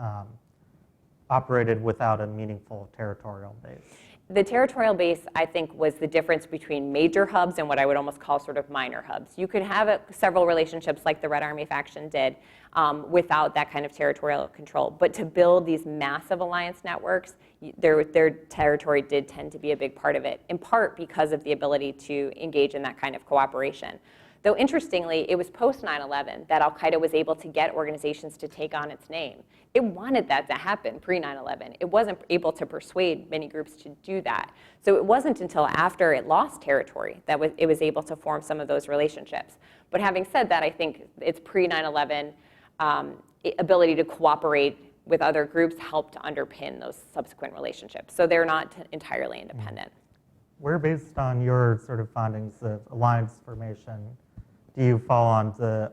operated without a meaningful territorial base? The territorial base, I think, was the difference between major hubs and what I would almost call sort of minor hubs. You could have several relationships like the Red Army faction did without that kind of territorial control. But to build these massive alliance networks, their territory did tend to be a big part of it, in part because of the ability to engage in that kind of cooperation. Though interestingly, it was post 9/11 that al-Qaeda was able to get organizations to take on its name. It wanted that to happen pre 9/11. It wasn't able to persuade many groups to do that. So it wasn't until after it lost territory that it was able to form some of those relationships. But having said that, I think its pre 9/11 ability to cooperate with other groups helped to underpin those subsequent relationships. So they're not entirely independent. Where, based on your sort of findings of alliance formation, do you fall on the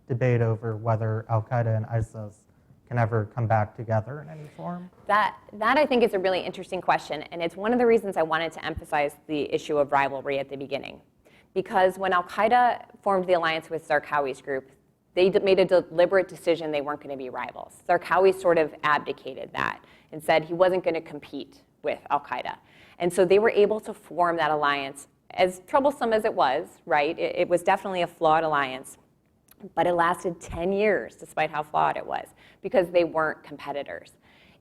debate over whether al-Qaeda and ISIS can ever come back together in any form? That I think is a really interesting question, and it's one of the reasons I wanted to emphasize the issue of rivalry at the beginning. Because when al-Qaeda formed the alliance with Zarqawi's group, they made a deliberate decision they weren't going to be rivals. Zarqawi sort of abdicated that and said he wasn't going to compete with al-Qaeda. And so they were able to form that alliance, as troublesome as it was, right? It was definitely a flawed alliance, but it lasted 10 years despite how flawed it was, because they weren't competitors.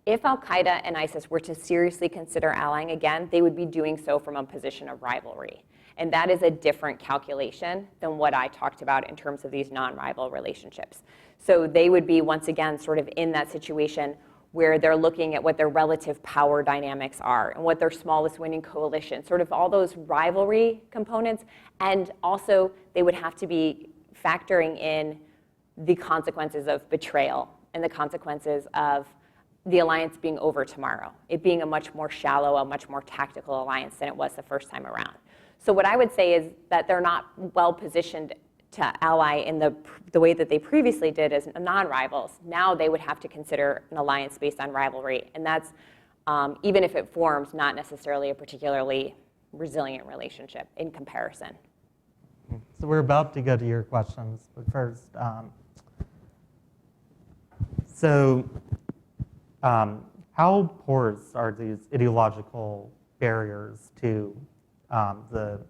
If Al-Qaeda and ISIS were to seriously consider allying again, they would be doing so from a position of rivalry. And that is a different calculation than what I talked about in terms of these non-rival relationships. So they would be, once again, sort of in that situation where they're looking at what their relative power dynamics are and what their smallest winning coalition, sort of all those rivalry components. And also, they would have to be factoring in the consequences of betrayal and the consequences of the alliance being over tomorrow, it being a much more shallow, a much more tactical alliance than it was the first time around. So what I would say is that they're not well positioned to ally in the way that they previously did as non-rivals. Now they would have to consider an alliance based on rivalry, and that's, even if it forms, not necessarily a particularly resilient relationship in comparison. So we're about to go to your questions, but first, how porous are these ideological barriers to the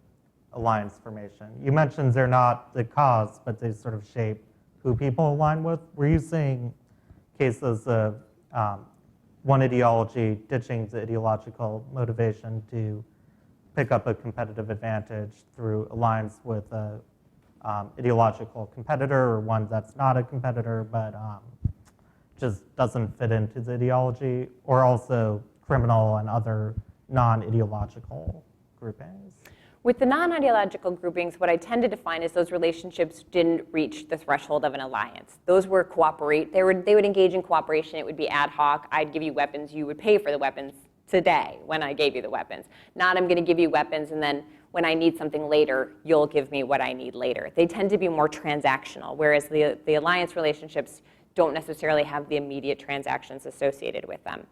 alliance formation? You mentioned they're not the cause, but they sort of shape who people align with. Were you seeing cases of one ideology ditching the ideological motivation to pick up a competitive advantage through alliance with a ideological competitor, or one that's not a competitor but just doesn't fit into the ideology, or also criminal and other non-ideological groupings? With the non-ideological groupings, what I tended to find is those relationships didn't reach the threshold of an alliance. Those were they would engage in cooperation. It would be ad hoc. I'd give you weapons. You would pay for the weapons today when I gave you the weapons. Not I'm going to give you weapons, and then when I need something later, you'll give me what I need later. They tend to be more transactional, whereas the alliance relationships don't necessarily have the immediate transactions associated with them.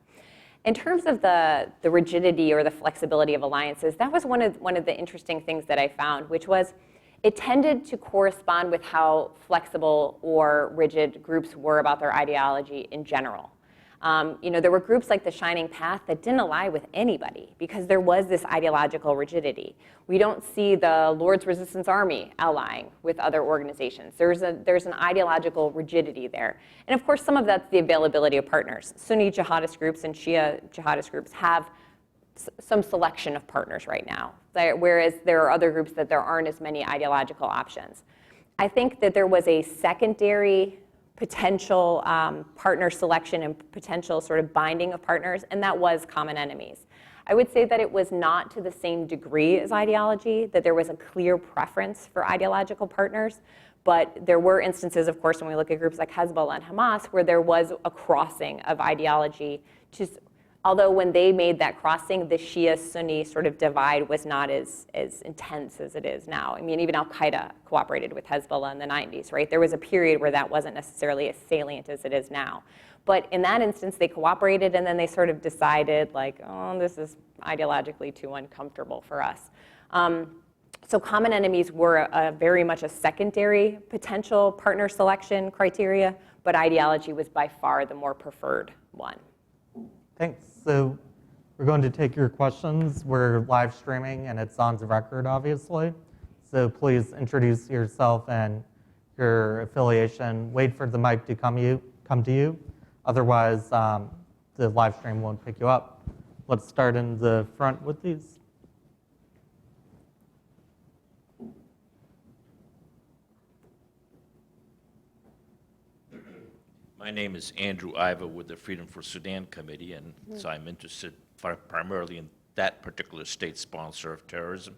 In terms of the rigidity or the flexibility of alliances, that was one of the interesting things that I found, which was it tended to correspond with how flexible or rigid groups were about their ideology in general. There were groups like the Shining Path that didn't ally with anybody because there was this ideological rigidity. We don't see the Lord's Resistance Army allying with other organizations. There's an ideological rigidity there. And of course, some of that's the availability of partners. Sunni jihadist groups and Shia jihadist groups have some selection of partners right now, whereas there are other groups that there aren't as many ideological options. I think that there was a secondary potential partner selection and potential sort of binding of partners, and that was common enemies. I would say that it was not to the same degree as ideology, that there was a clear preference for ideological partners, but there were instances, of course, when we look at groups like Hezbollah and Hamas, where there was a crossing of ideology. Although when they made that crossing, the Shia-Sunni sort of divide was not as intense as it is now. I mean, even Al-Qaeda cooperated with Hezbollah in the 90s, right? There was a period where that wasn't necessarily as salient as it is now. But in that instance, they cooperated, and then they sort of decided, like, oh, this is ideologically too uncomfortable for us. So common enemies were very much a secondary potential partner selection criteria, but ideology was by far the more preferred one. Thanks. So we're going to take your questions. We're live streaming, and it's on the record, obviously. So please introduce yourself and your affiliation. Wait for the mic to come to you. Otherwise, the live stream won't pick you up. Let's start in the front with these. My name is Andrew Iva with the Freedom for Sudan Committee, and so I'm interested primarily in that particular state sponsor of terrorism.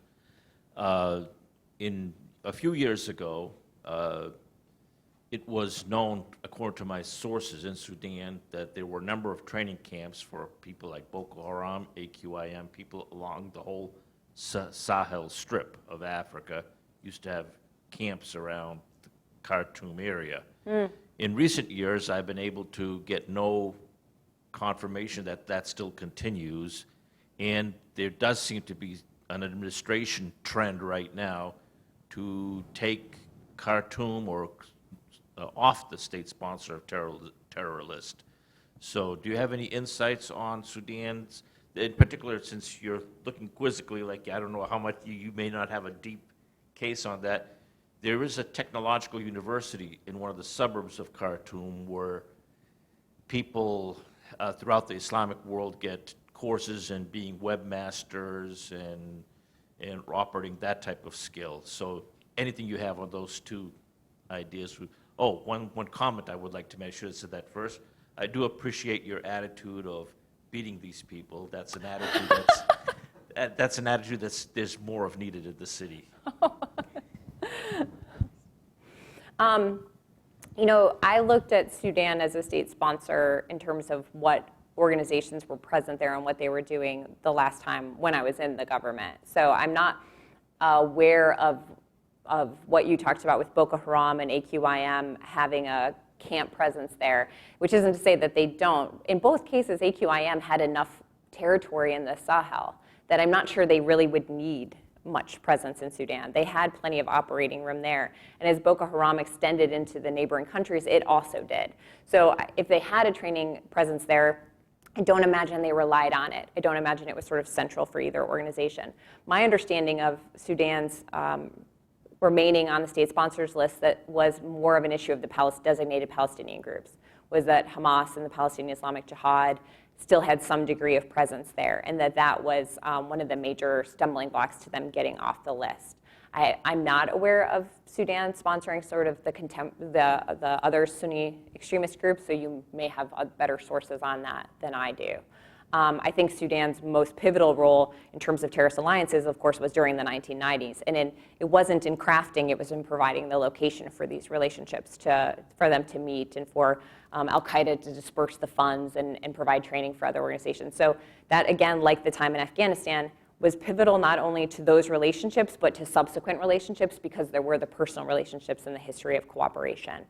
In a few years ago, it was known, according to my sources in Sudan, that there were a number of training camps for people like Boko Haram, AQIM, people along the whole Sahel strip of Africa used to have camps around the Khartoum area. In recent years, I've been able to get no confirmation that that still continues, and there does seem to be an administration trend right now to take Khartoum or off the state sponsor of terror list. So do you have any insights on Sudan's, in particular, since you're looking quizzically like I don't know how much you may not have a deep case on that? There is a technological university in one of the suburbs of Khartoum where people throughout the Islamic world get courses in being webmasters and operating that type of skill. So anything you have on those two ideas. Oh, one comment I would like to make, I should have said that first. I do appreciate your attitude of beating these people. That's an attitude that's an attitude there's more of needed in the city. You know, I looked at Sudan as a state sponsor in terms of what organizations were present there and what they were doing the last time when I was in the government. So I'm not aware of what you talked about with Boko Haram and AQIM having a camp presence there, which isn't to say that they don't. In both cases, AQIM had enough territory in the Sahel that I'm not sure they really would need much presence in Sudan. They had plenty of operating room there. And as Boko Haram extended into the neighboring countries, it also did. So if they had a training presence there, I don't imagine they relied on it. I don't imagine it was sort of central for either organization. My understanding of Sudan's remaining on the state sponsors list that was more of an issue of the designated Palestinian groups was that Hamas and the Palestinian Islamic Jihad still had some degree of presence there, and that was one of the major stumbling blocks to them getting off the list. I'm not aware of Sudan sponsoring sort of the other Sunni extremist groups, so you may have better sources on that than I do. I think Sudan's most pivotal role in terms of terrorist alliances, of course, was during the 1990s. And it wasn't in crafting, it was in providing the location for these relationships for them to meet and for al-Qaeda to disperse the funds and provide training for other organizations. So that, again, like the time in Afghanistan, was pivotal not only to those relationships, but to subsequent relationships because there were the personal relationships and the history of cooperation.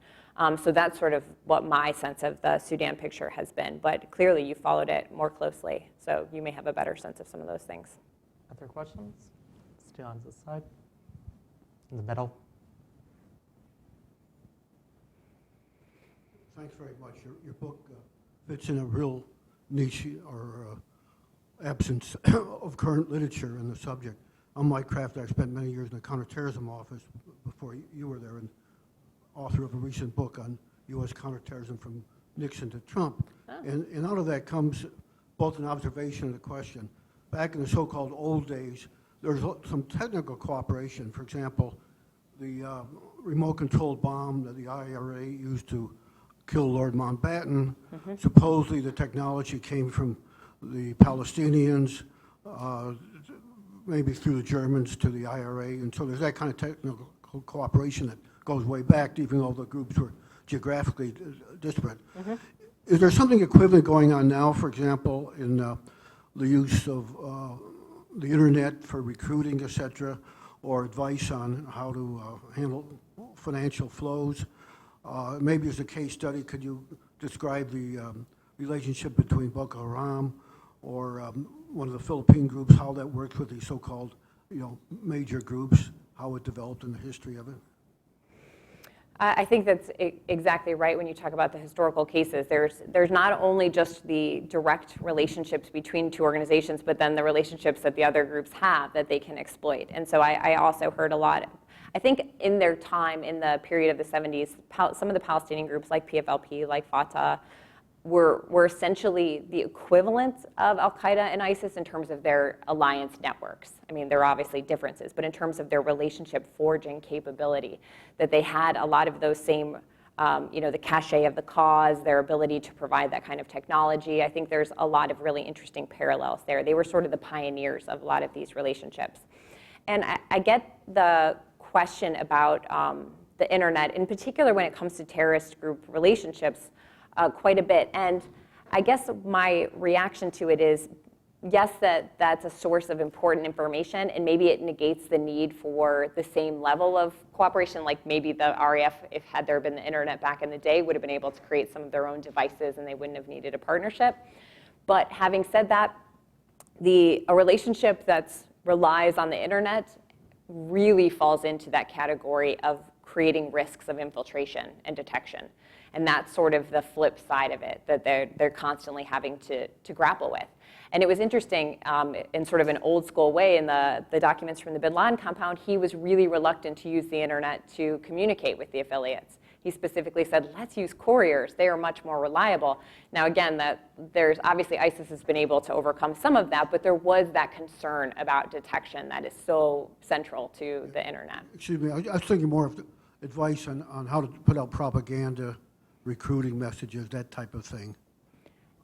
So that's sort of what my sense of the Sudan picture has been. But clearly you followed it more closely, so you may have a better sense of some of those things. Other questions? Stay on this side. In the middle. Thanks very much. Your book fits in a real niche or absence of current literature in the subject. On my craft, I spent many years in the counterterrorism office before you were there, and author of a recent book on U.S. counterterrorism from Nixon to Trump. Oh. And out of that comes both an observation and a question. Back in the so-called old days, there's some technical cooperation. For example, the remote-controlled bomb that the IRA used to kill Lord Mountbatten. Mm-hmm. Supposedly the technology came from the Palestinians, maybe through the Germans to the IRA. And so there's that kind of technical cooperation that goes way back, even though the groups were geographically disparate. Mm-hmm. Is there something equivalent going on now, for example, in the use of the internet for recruiting, et cetera, or advice on how to handle financial flows? Maybe as a case study, could you describe the relationship between Boko Haram or one of the Philippine groups, how that works with the so-called major groups, how it developed in the history of it? I think that's exactly right when you talk about the historical cases. There's not only just the direct relationships between two organizations, but then the relationships that the other groups have that they can exploit. And so I also heard a lot. I think in their time, in the period of the 70s, some of the Palestinian groups like PFLP, like Fatah, were essentially the equivalent of al-Qaeda and ISIS in terms of their alliance networks. I mean, there are obviously differences, but in terms of their relationship forging capability, that they had a lot of those same, the cachet of the cause, their ability to provide that kind of technology. I think there's a lot of really interesting parallels there. They were sort of the pioneers of a lot of these relationships. And I get the question about the internet, in particular when it comes to terrorist group relationships, quite a bit. And I guess my reaction to it is, yes, that's a source of important information, and maybe it negates the need for the same level of cooperation, like maybe the RAF, if had there been the internet back in the day, would have been able to create some of their own devices and they wouldn't have needed a partnership. But having said that, a relationship that relies on the internet really falls into that category of creating risks of infiltration and detection. And that's sort of the flip side of it that they're constantly having to grapple with. And it was interesting, in sort of an old school way, in the documents from the bin Laden compound, he was really reluctant to use the internet to communicate with the affiliates. he specifically said, let's use couriers. They are much more reliable. Now, again, there's obviously ISIS has been able to overcome some of that, but there was that concern about detection that is so central to the internet. Excuse me, I was thinking more of the advice on how to put out propaganda, recruiting messages, that type of thing.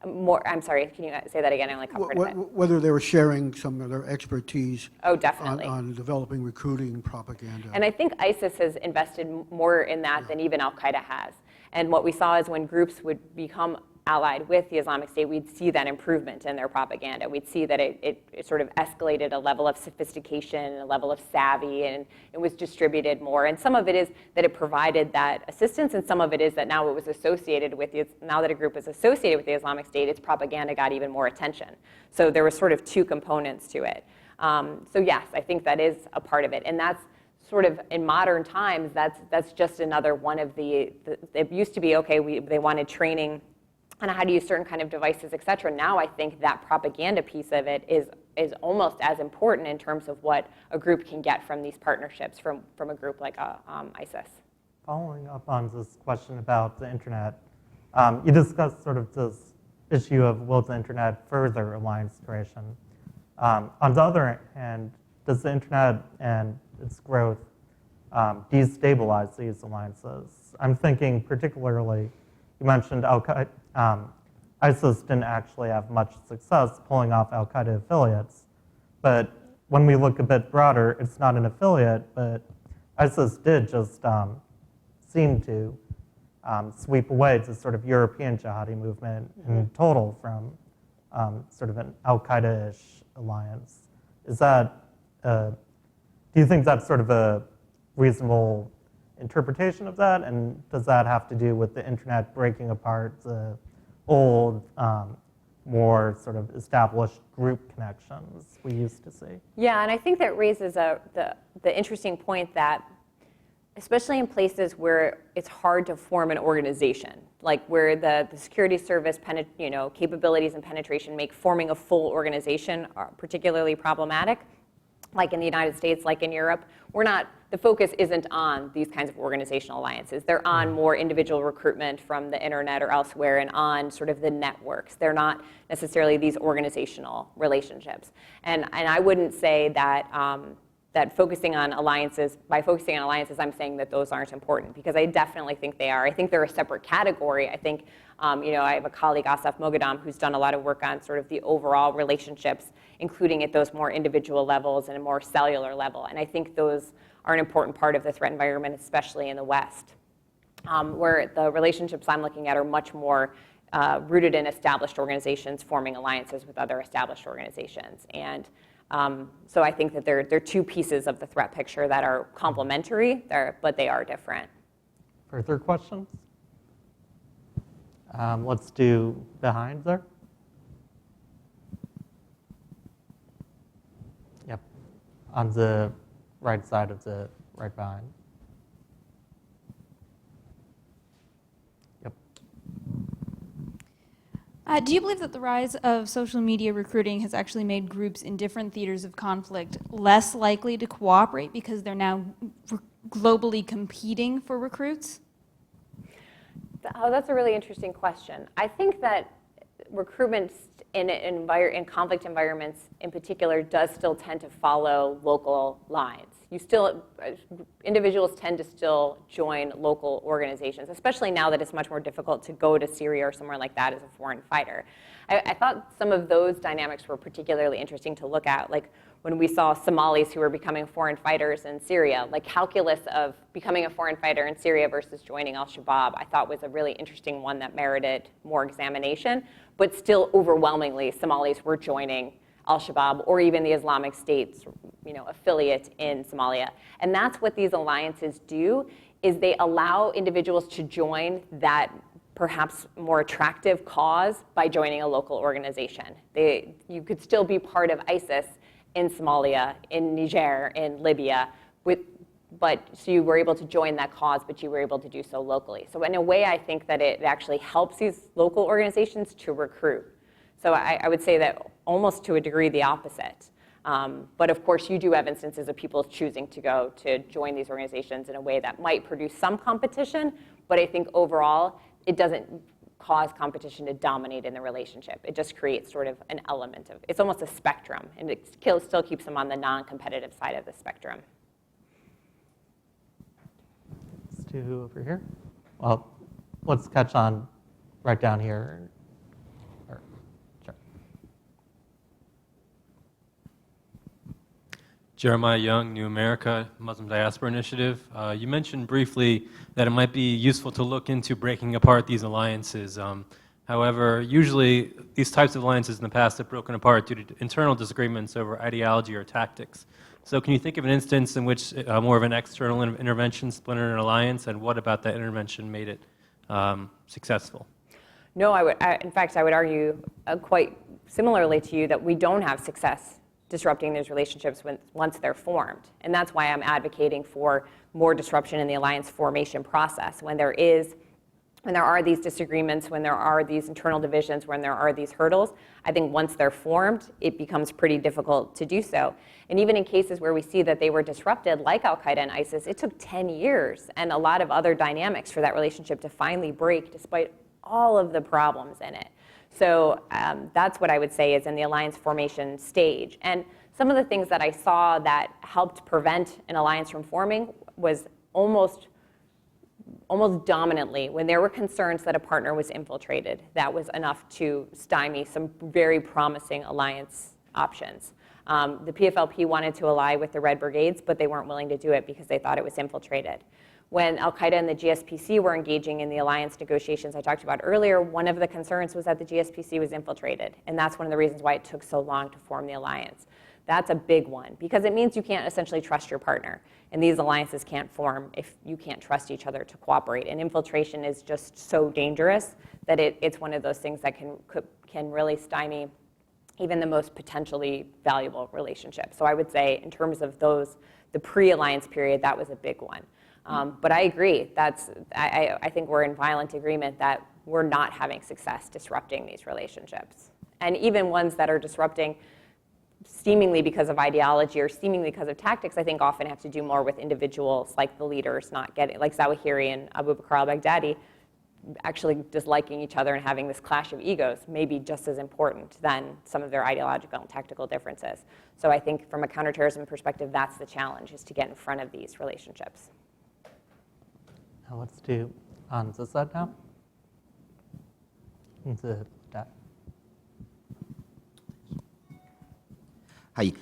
I'm sorry, can you say that again? I only caught part of it. Whether they were sharing some of their expertise Oh, definitely. on developing recruiting propaganda. And I think ISIS has invested more in that than even Al-Qaeda has. And what we saw is when groups would become allied with the Islamic State, we'd see that improvement in their propaganda. We'd see that it sort of escalated a level of sophistication, a level of savvy, and it was distributed more. And some of it is that it provided that assistance, and some of it is that now it was associated with, now that a group is associated with the Islamic State, its propaganda got even more attention. So there were sort of two components to it. So yes, I think that is a part of it. And that's sort of, in modern times, that's just another one of it used to be, okay, they wanted training on how to use certain kind of devices, et cetera. Now I think that propaganda piece of it is almost as important in terms of what a group can get from these partnerships from a group like ISIS. Following up on this question about the internet, you discussed sort of this issue of will the internet further alliance creation. On the other hand, does the internet and its growth destabilize these alliances? I'm thinking particularly, you mentioned ISIS didn't actually have much success pulling off Al-Qaeda affiliates. But when we look a bit broader, it's not an affiliate, but ISIS did just seem to sweep away the sort of European jihadi movement in total from sort of an Al-Qaeda-ish alliance. Is that, do you think that's sort of a reasonable interpretation of that? And does that have to do with the internet breaking apart the old, more sort of established group connections we used to see? Yeah, and I think that raises the interesting point that, especially in places where it's hard to form an organization, like where the security service capabilities and penetration make forming a full organization particularly problematic, like in the United States, like in Europe, the focus isn't on these kinds of organizational alliances. They're on more individual recruitment from the internet or elsewhere and on sort of the networks. They're not necessarily these organizational relationships. And I wouldn't say that that focusing on alliances, by focusing on alliances, I'm saying that those aren't important, because I definitely think they are. I think they're a separate category. I think, I have a colleague, Asaf Mogadam, who's done a lot of work on sort of the overall relationships, including at those more individual levels and a more cellular level. And I think those are an important part of the threat environment, especially in the West, where the relationships I'm looking at are much more rooted in established organizations forming alliances with other established organizations. And so I think that they're two pieces of the threat picture that are complementary, but they are different. Further questions? Let's do behind there. Yep, on the right side of the right behind. Yep. Do you believe that the rise of social media recruiting has actually made groups in different theaters of conflict less likely to cooperate because they're now globally competing for recruits? Oh, that's a really interesting question. I think that recruitment in conflict environments in particular does still tend to follow local lines. Individuals tend to still join local organizations, especially now that it's much more difficult to go to Syria or somewhere like that as a foreign fighter. I thought some of those dynamics were particularly interesting to look at, like when we saw Somalis who were becoming foreign fighters in Syria, like calculus of becoming a foreign fighter in Syria versus joining al-Shabaab, I thought was a really interesting one that merited more examination, but still overwhelmingly Somalis were joining al-Shabaab or even the Islamic State's affiliate in Somalia. And that's what these alliances do, is they allow individuals to join that perhaps more attractive cause by joining a local organization. You could still be part of ISIS in Somalia, in Niger, in Libya, so you were able to join that cause, but you were able to do so locally. So in a way, I think that it actually helps these local organizations to recruit. So I would say that almost to a degree the opposite. But of course, you do have instances of people choosing to go to join these organizations in a way that might produce some competition, But I think overall, it doesn't cause competition to dominate in the relationship. It just creates sort of an element of, it's almost a spectrum, and it still keeps them on the non-competitive side of the spectrum. Let's do over here. Well, let's catch on right down here. Sure. Jeremiah Young, New America, Muslim Diaspora Initiative. You mentioned briefly that it might be useful to look into breaking apart these alliances. However, usually these types of alliances in the past have broken apart due to internal disagreements over ideology or tactics. So can you think of an instance in which more of an external intervention splintered an alliance, and what about that intervention made it successful? No, in fact, I would argue quite similarly to you that we don't have success disrupting those relationships once they're formed. And that's why I'm advocating for more disruption in the alliance formation process. When there are these disagreements, when there are these internal divisions, when there are these hurdles, I think once they're formed, it becomes pretty difficult to do so. And even in cases where we see that they were disrupted, like Al-Qaeda and ISIS, it took 10 years and a lot of other dynamics for that relationship to finally break despite all of the problems in it. So that's what I would say is in the alliance formation stage. And some of the things that I saw that helped prevent an alliance from forming was almost dominantly when there were concerns that a partner was infiltrated. That was enough to stymie some very promising alliance options. The PFLP wanted to ally with the Red Brigades, but they weren't willing to do it because they thought it was infiltrated. When Al-Qaeda and the GSPC were engaging in the alliance negotiations I talked about earlier, one of the concerns was that the GSPC was infiltrated, and that's one of the reasons why it took so long to form the alliance. That's a big one, because it means you can't essentially trust your partner, and these alliances can't form if you can't trust each other to cooperate. And infiltration is just so dangerous that it's one of those things that can really stymie even the most potentially valuable relationship. So I would say in terms of the pre-alliance period, that was a big one. But I agree. I think we're in violent agreement that we're not having success disrupting these relationships. And even ones that are disrupting seemingly because of ideology or seemingly because of tactics, I think often have to do more with individuals like the leaders not getting, like Zawahiri and Abu Bakr al-Baghdadi, actually disliking each other and having this clash of egos may be just as important than some of their ideological and tactical differences. So I think from a counterterrorism perspective, that's the challenge, is to get in front of these relationships. Now let's do on this side now. Hi,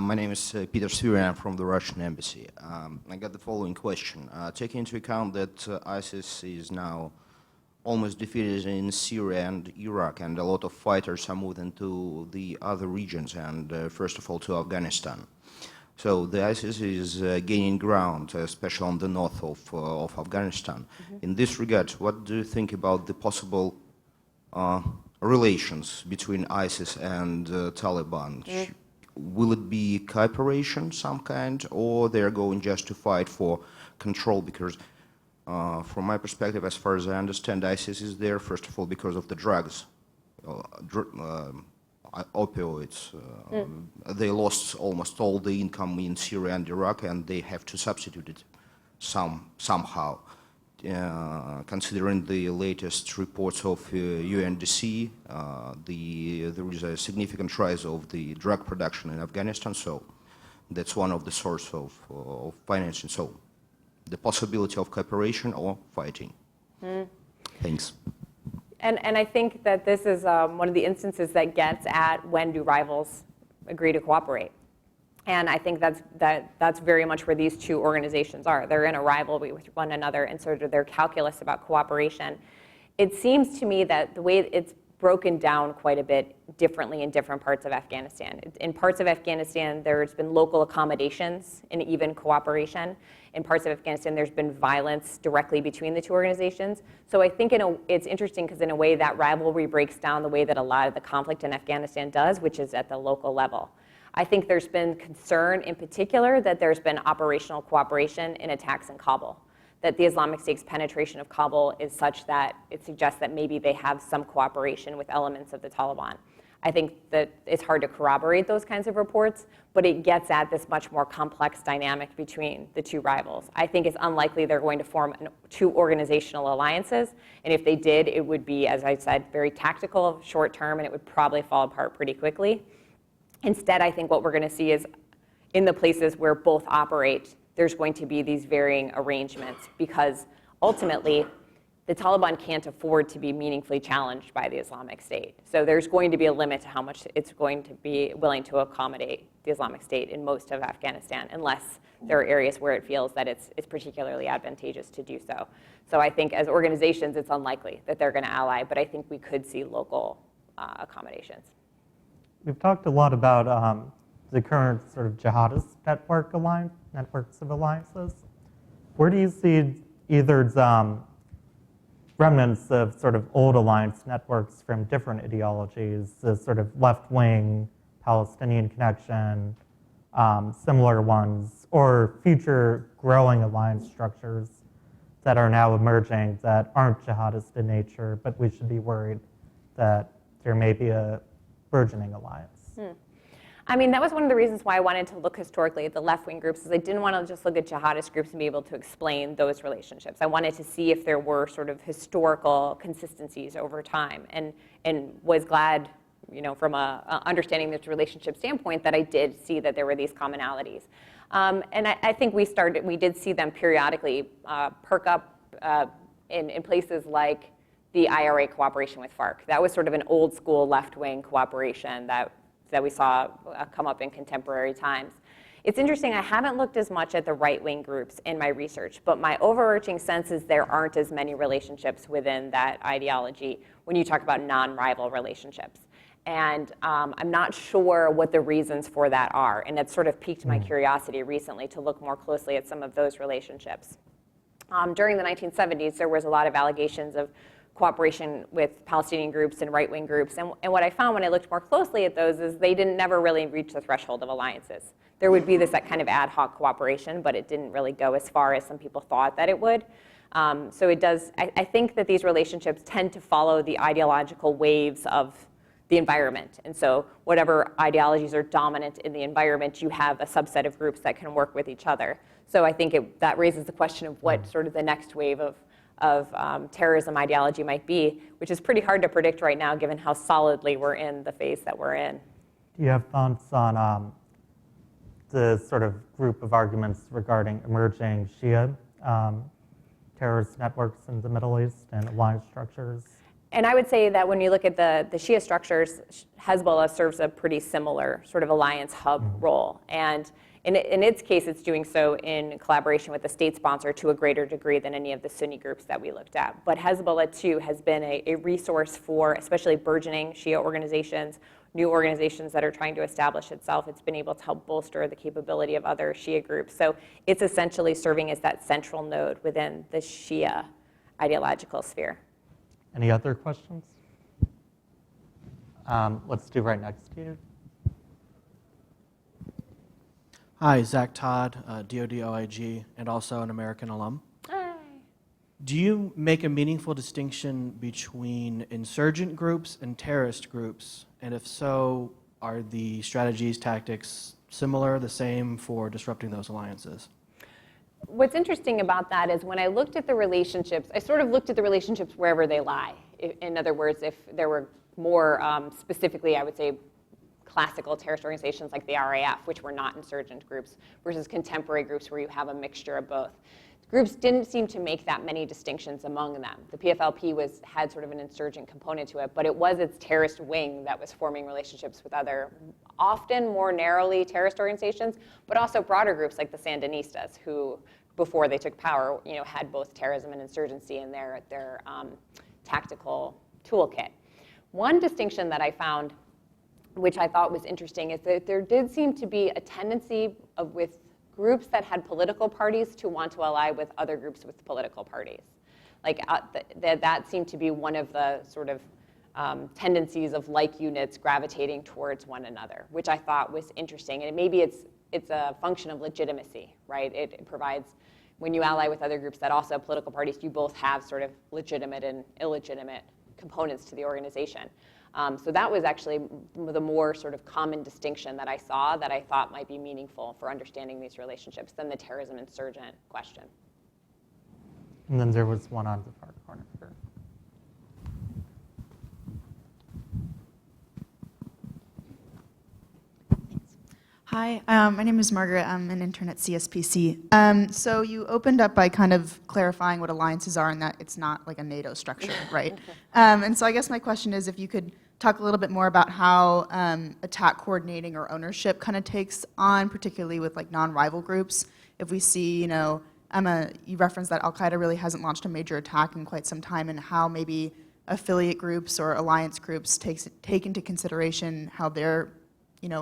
my name is Peter Syrian. I'm from the Russian Embassy. I got the following question. Taking into account that ISIS is now almost defeated in Syria and Iraq, and a lot of fighters are moved into the other regions, and first of all to Afghanistan. So the ISIS is gaining ground, especially on the north of Afghanistan. Mm-hmm. In this regard, what do you think about the possible relations between ISIS and Taliban? Mm. Will it be cooperation some kind, or they're going just to fight for control? Because from my perspective, as far as I understand, ISIS is there, first of all, because of the drugs. Opioids. They lost almost all the income in Syria and Iraq, and they have to substitute it somehow. Considering the latest reports of UNDC, there is a significant rise of the drug production in Afghanistan, so that's one of the sources of financing. So the possibility of cooperation or fighting. Thanks. And I think that this is one of the instances that gets at when do rivals agree to cooperate. And I think that's very much where these two organizations are. They're in a rivalry with one another, and sort of their calculus about cooperation. It seems to me that the way it's broken down quite a bit differently in different parts of Afghanistan. In parts of Afghanistan, there's been local accommodations and even cooperation. In parts of Afghanistan, there's been violence directly between the two organizations. So I think it's interesting because in a way that rivalry breaks down the way that a lot of the conflict in Afghanistan does, which is at the local level. I think there's been concern in particular that there's been operational cooperation in attacks in Kabul, that the Islamic State's penetration of Kabul is such that it suggests that maybe they have some cooperation with elements of the Taliban. I think that it's hard to corroborate those kinds of reports, but it gets at this much more complex dynamic between the two rivals. I think it's unlikely they're going to form two organizational alliances, and if they did, it would be, as I said, very tactical, short term, and it would probably fall apart pretty quickly. Instead, I think what we're going to see is in the places where both operate, there's going to be these varying arrangements because ultimately, the Taliban can't afford to be meaningfully challenged by the Islamic State. So there's going to be a limit to how much it's going to be willing to accommodate the Islamic State in most of Afghanistan, unless there are areas where it feels that it's particularly advantageous to do so. So I think as organizations, it's unlikely that they're going to ally, but I think we could see local accommodations. We've talked a lot about the current sort of jihadist networks of alliances. Where do you see either remnants of sort of old alliance networks from different ideologies, the sort of left-wing Palestinian connection, similar ones, or future growing alliance structures that are now emerging that aren't jihadist in nature, but we should be worried that there may be a burgeoning alliance? I mean, that was one of the reasons why I wanted to look historically at the left-wing groups, is I didn't want to just look at jihadist groups and be able to explain those relationships. I wanted to see if there were sort of historical consistencies over time, and was glad, from a understanding this relationship standpoint, that I did see that there were these commonalities. And I think we did see them periodically perk up in places like the IRA cooperation with FARC. That was sort of an old school left-wing cooperation that we saw come up in contemporary times. It's interesting, I haven't looked as much at the right-wing groups in my research, but my overarching sense is there aren't as many relationships within that ideology when you talk about non-rival relationships. And I'm not sure what the reasons for that are, and it sort of piqued my curiosity recently to look more closely at some of those relationships. During the 1970s, there was a lot of allegations of cooperation with Palestinian groups and right-wing groups. And what I found when I looked more closely at those is they didn't never really reach the threshold of alliances. There would be this kind of ad hoc cooperation, but it didn't really go as far as some people thought that it would. So it does, I think that these relationships tend to follow the ideological waves of the environment. And so whatever ideologies are dominant in the environment, you have a subset of groups that can work with each other. So I think that raises the question of what sort of the next wave of terrorism ideology might be, which is pretty hard to predict right now given how solidly we're in the phase that we're in. Do you have thoughts on the sort of group of arguments regarding emerging Shia terrorist networks in the Middle East and alliance structures? And I would say that when you look at the Shia structures, Hezbollah serves a pretty similar sort of alliance hub role. And in its case, it's doing so in collaboration with the state sponsor to a greater degree than any of the Sunni groups that we looked at. But Hezbollah, too, has been a resource for especially burgeoning Shia organizations, new organizations that are trying to establish itself. It's been able to help bolster the capability of other Shia groups. So it's essentially serving as that central node within the Shia ideological sphere. Any other questions? Let's do right next to you. Hi, Zach Todd, DoD OIG, and also an American alum. Hi. Do you make a meaningful distinction between insurgent groups and terrorist groups? And if so, are the strategies, tactics similar, the same for disrupting those alliances? What's interesting about that is when I looked at the relationships, I sort of looked at the relationships wherever they lie. In other words, if there were more specifically, I would say, classical terrorist organizations like the RAF, which were not insurgent groups, versus contemporary groups where you have a mixture of both. Groups didn't seem to make that many distinctions among them. The PFLP had sort of an insurgent component to it, but it was its terrorist wing that was forming relationships with other, often more narrowly terrorist organizations, but also broader groups like the Sandinistas, who, before they took power, had both terrorism and insurgency in their tactical toolkit. One distinction that I found, which I thought was interesting, is that there did seem to be a tendency with groups that had political parties to want to ally with other groups with political parties. Like that seemed to be one of the sort of tendencies of like units gravitating towards one another, which I thought was interesting. And maybe it's a function of legitimacy, right? It provides, when you ally with other groups that also have political parties, you both have sort of legitimate and illegitimate components to the organization. So that was actually the more sort of common distinction that I saw that I thought might be meaningful for understanding these relationships than the terrorism insurgent question. And then there was one on the far corner here. Hi, my name is Margaret. I'm an intern at CSPC. So you opened up by kind of clarifying what alliances are and that it's not like a NATO structure, right? And so I guess my question is if you could talk a little bit more about how attack coordinating or ownership kind of takes on, particularly with like non-rival groups. If we see, you referenced that Al-Qaeda really hasn't launched a major attack in quite some time, and how maybe affiliate groups or alliance groups take into consideration how they're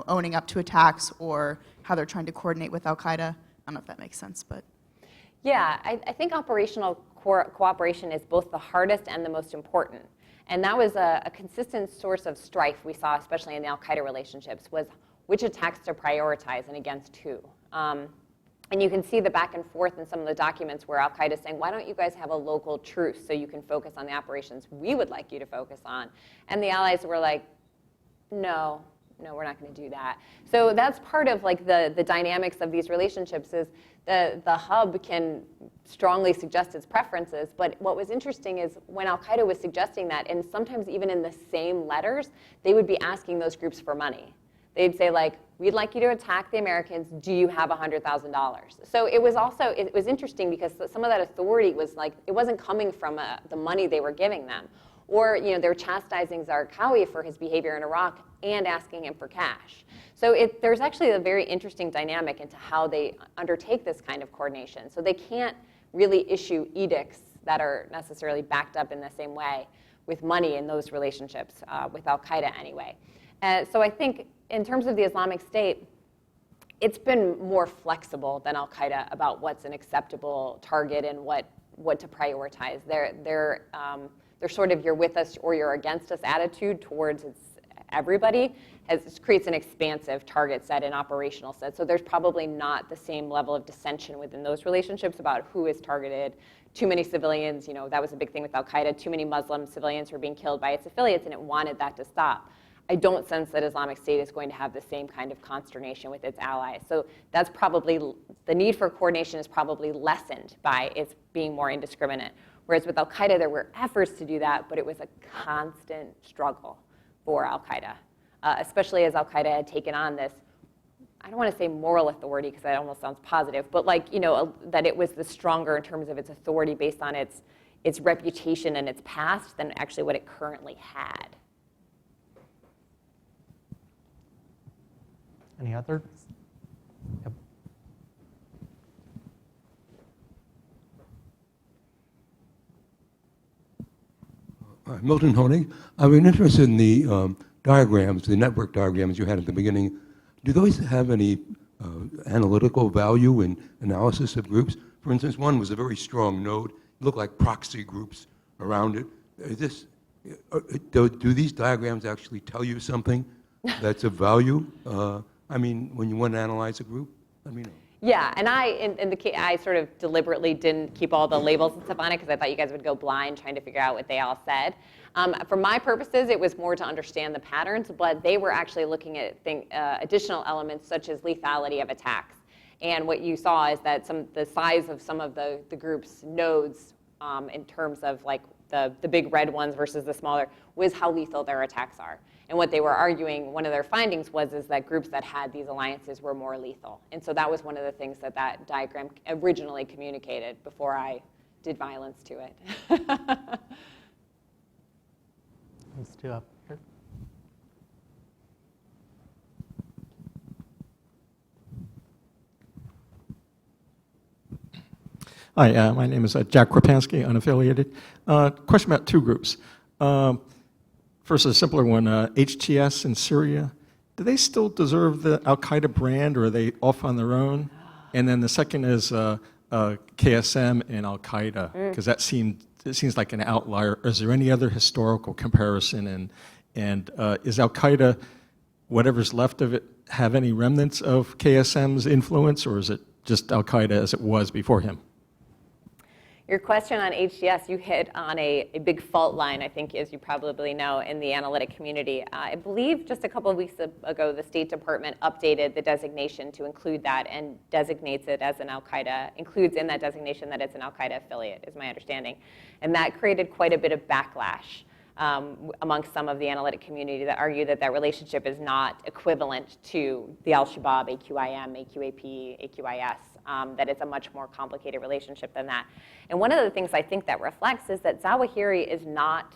owning up to attacks or how they're trying to coordinate with Al-Qaeda. I don't know if that makes sense, but. Yeah, I think operational cooperation is both the hardest and the most important. And that was a consistent source of strife we saw, especially in the Al-Qaeda relationships, was which attacks to prioritize and against who. And you can see the back and forth in some of the documents where Al-Qaeda is saying, why don't you guys have a local truce so you can focus on the operations we would like you to focus on? And the allies were like, no, we're not going to do that. So that's part of like the dynamics of these relationships is the hub can strongly suggest its preferences, but what was interesting is when Al-Qaeda was suggesting that, and sometimes even in the same letters, they would be asking those groups for money. They'd say like, we'd like you to attack the Americans, do you have $100,000? So it was interesting because some of that authority was like, it wasn't coming from the money they were giving them. Or they were chastising Zarqawi for his behavior in Iraq and asking him for cash. So there's actually a very interesting dynamic into how they undertake this kind of coordination. So they can't really issue edicts that are necessarily backed up in the same way with money in those relationships, with Al-Qaeda anyway. So I think in terms of the Islamic State, it's been more flexible than Al-Qaeda about what's an acceptable target and what to prioritize. They're sort of you're with us or you're against us attitude towards everybody creates an expansive target set and operational set. So there's probably not the same level of dissension within those relationships about who is targeted. Too many civilians, that was a big thing with Al-Qaeda. Too many Muslim civilians were being killed by its affiliates, and it wanted that to stop. I don't sense that Islamic State is going to have the same kind of consternation with its allies. So that's probably, the need for coordination is probably lessened by its being more indiscriminate. Whereas with Al-Qaeda, there were efforts to do that, but it was a constant struggle for Al-Qaeda, especially as Al-Qaeda had taken on this, I don't want to say moral authority because that almost sounds positive, but like, that it was the stronger in terms of its authority based on its reputation and its past than actually what it currently had. Any others? Yep. Milton Honig. I've been interested in the diagrams, the network diagrams you had at the beginning. Do those have any analytical value in analysis of groups? For instance, one was a very strong node. It looked like proxy groups around it. Do these diagrams actually tell you something that's of value? When you want to analyze a group, let me know. Yeah, and I sort of deliberately didn't keep all the labels and stuff on it because I thought you guys would go blind trying to figure out what they all said. For my purposes, it was more to understand the patterns, but they were actually looking at additional elements such as lethality of attacks. And what you saw is that the size of some of the group's nodes in terms of like the big red ones versus the smaller was how lethal their attacks are. And what they were arguing, one of their findings is that groups that had these alliances were more lethal. And so that was one of the things that diagram originally communicated before I did violence to it. Let's do up here. Hi, my name is Jack Krapansky, unaffiliated. Question about two groups. First, a simpler one, HTS in Syria. Do they still deserve the Al-Qaeda brand, or are they off on their own? And then the second is KSM and Al-Qaeda, because it seems like an outlier. Is there any other historical comparison? And is Al-Qaeda, whatever's left of it, have any remnants of KSM's influence, or is it just Al-Qaeda as it was before him? Your question on HTS, you hit on a big fault line, I think, as you probably know, in the analytic community. I believe just a couple of weeks ago, the State Department updated the designation to include that and designates it as an Al-Qaeda, includes in that designation that it's an Al-Qaeda affiliate, is my understanding. And that created quite a bit of backlash amongst some of the analytic community that argue that that relationship is not equivalent to the Al-Shabaab, AQIM, AQAP, AQIS, that it's a much more complicated relationship than that. And one of the things I think that reflects is that Zawahiri is not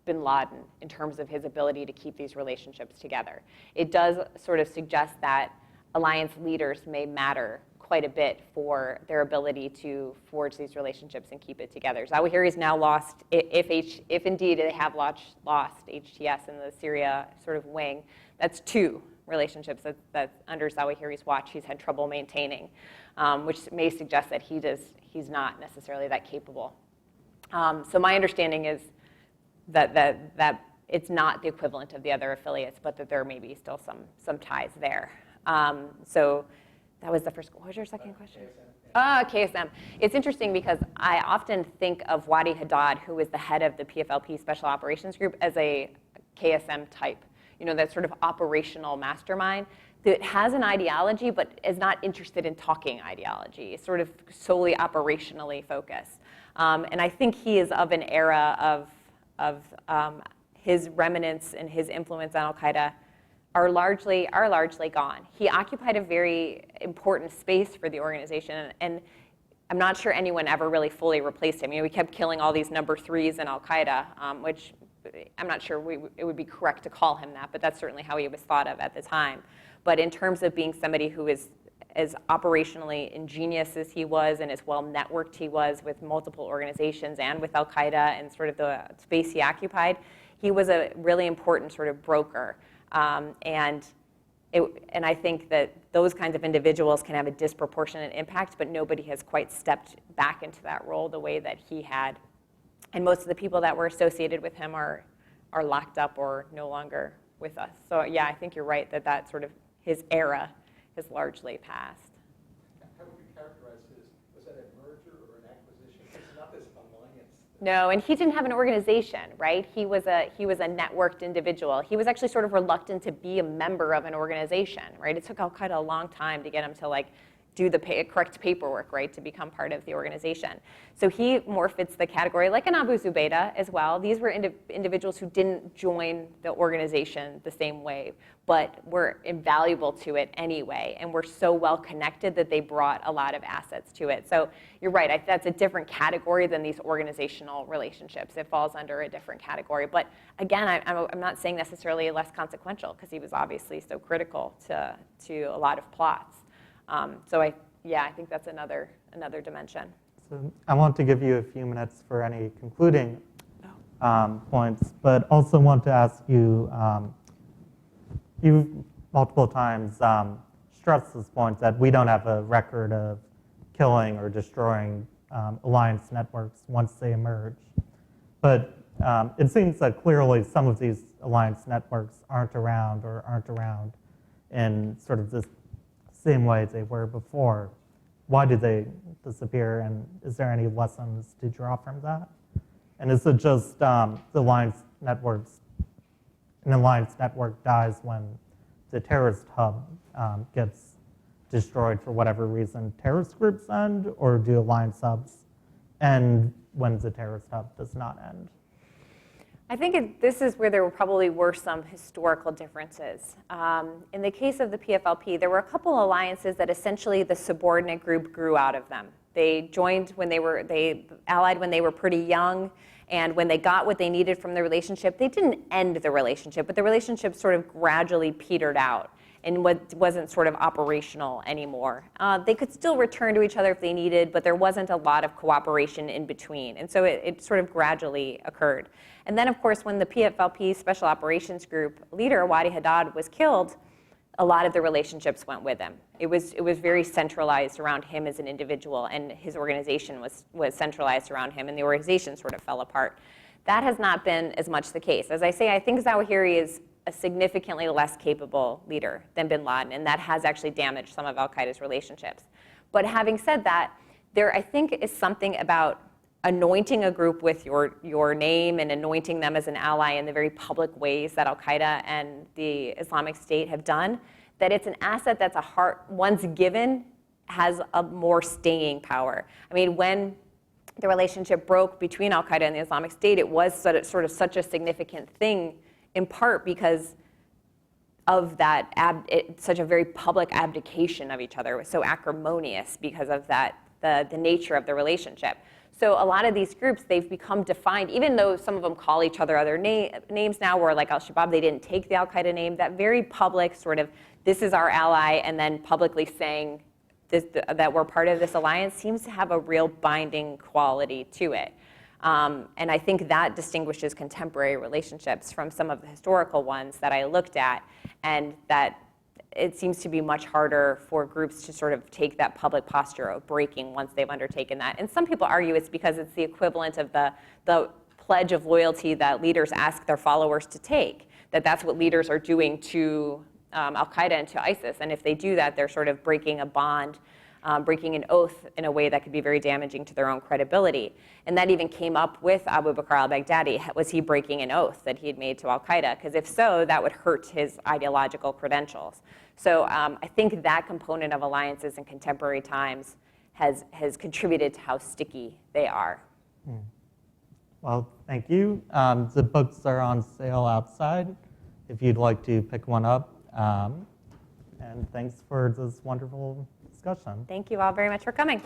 bin Laden in terms of his ability to keep these relationships together. It does sort of suggest that alliance leaders may matter quite a bit for their ability to forge these relationships and keep it together. Zawahiri's now lost, if indeed they have lost HTS in the Syria sort of wing, that's 2 relationships that under Zawahiri's watch he's had trouble maintaining, which may suggest that he's not necessarily that capable. So my understanding is that it's not the equivalent of the other affiliates, but that there may be still some ties there. So that was the first. What was your second question? KSM. It's interesting because I often think of Wadi Haddad, who was the head of the PFLP Special Operations Group, as a KSM type. You know, that sort of operational mastermind that has an ideology but is not interested in talking ideology. It's sort of solely operationally focused. And I think he is of an era of his remnants and his influence on Al-Qaeda are largely gone. He occupied a very important space for the organization, and I'm not sure anyone ever really fully replaced him. You know, we kept killing all these number 3s in Al-Qaeda, which I'm not sure it would be correct to call him that, but that's certainly how he was thought of at the time. But in terms of being somebody who is as operationally ingenious as he was and as well networked he was with multiple organizations and with Al-Qaeda and sort of the space he occupied, he was a really important sort of broker. And I think that those kinds of individuals can have a disproportionate impact, but nobody has quite stepped back into that role the way that he had. And most of the people that were associated with him are locked up or no longer with us. So yeah, I think you're right that sort of his era has largely passed. How would you characterize was that a merger or an acquisition? It's not this alliance. No, and he didn't have an organization, right? He was a networked individual. He was actually sort of reluctant to be a member of an organization, right? It took Al-Qaeda a long time to get him to do the correct paperwork, right, to become part of the organization. So he more fits the category, like an Abu Zubaydah as well. These were individuals who didn't join the organization the same way, but were invaluable to it anyway, and were so well connected that they brought a lot of assets to it. So you're right, that's a different category than these organizational relationships. It falls under a different category. But again, I'm not saying necessarily less consequential, because he was obviously so critical to a lot of plots. So I think that's another dimension. So I want to give you a few minutes for any concluding points, but also want to ask you, you've multiple times stressed this point that we don't have a record of killing or destroying alliance networks once they emerge. But it seems that clearly some of these alliance networks aren't around in sort of this same way they were before. Why did they disappear, and is there any lessons to draw from that? And is it just the alliance networks? An alliance network dies when the terrorist hub gets destroyed for whatever reason terrorist groups end, or do alliance hubs end when the terrorist hub does not end? I think this is where there probably were some historical differences. In the case of the PFLP, there were a couple alliances that essentially the subordinate group grew out of them. They joined they allied when they were pretty young, and when they got what they needed from the relationship, they didn't end the relationship, but the relationship sort of gradually petered out and wasn't sort of operational anymore. They could still return to each other if they needed, but there wasn't a lot of cooperation in between. And so it sort of gradually occurred. And then, of course, when the PFLP Special Operations Group leader, Wadi Haddad, was killed, a lot of the relationships went with him. It was very centralized around him as an individual, and his organization was centralized around him, and the organization sort of fell apart. That has not been as much the case. As I say, I think Zawahiri is a significantly less capable leader than bin Laden, and that has actually damaged some of al-Qaeda's relationships. But having said that, there, I think, is something about anointing a group with your name and anointing them as an ally in the very public ways that Al-Qaeda and the Islamic State have done, that it's an asset that's once given, has a more staying power. I mean, when the relationship broke between Al-Qaeda and the Islamic State, it was sort of such a significant thing, in part because of that, such a very public abdication of each other. It was so acrimonious because of that, the nature of the relationship. So a lot of these groups, they've become defined, even though some of them call each other other names now, where like Al-Shabaab, they didn't take the Al-Qaeda name, that very public sort of, this is our ally, and then publicly saying that we're part of this alliance seems to have a real binding quality to it. And I think that distinguishes contemporary relationships from some of the historical ones that I looked at, and that it seems to be much harder for groups to sort of take that public posture of breaking once they've undertaken that. And some people argue it's because it's the equivalent of the pledge of loyalty that leaders ask their followers to take, that's what leaders are doing to Al-Qaeda and to ISIS. And if they do that, they're sort of breaking a bond, breaking an oath in a way that could be very damaging to their own credibility. And that even came up with Abu Bakr al-Baghdadi. Was he breaking an oath that he had made to Al-Qaeda? Because if so, that would hurt his ideological credentials. So I think that component of alliances in contemporary times has contributed to how sticky they are. Well, thank you. The books are on sale outside if you'd like to pick one up. And thanks for this wonderful discussion. Thank you all very much for coming.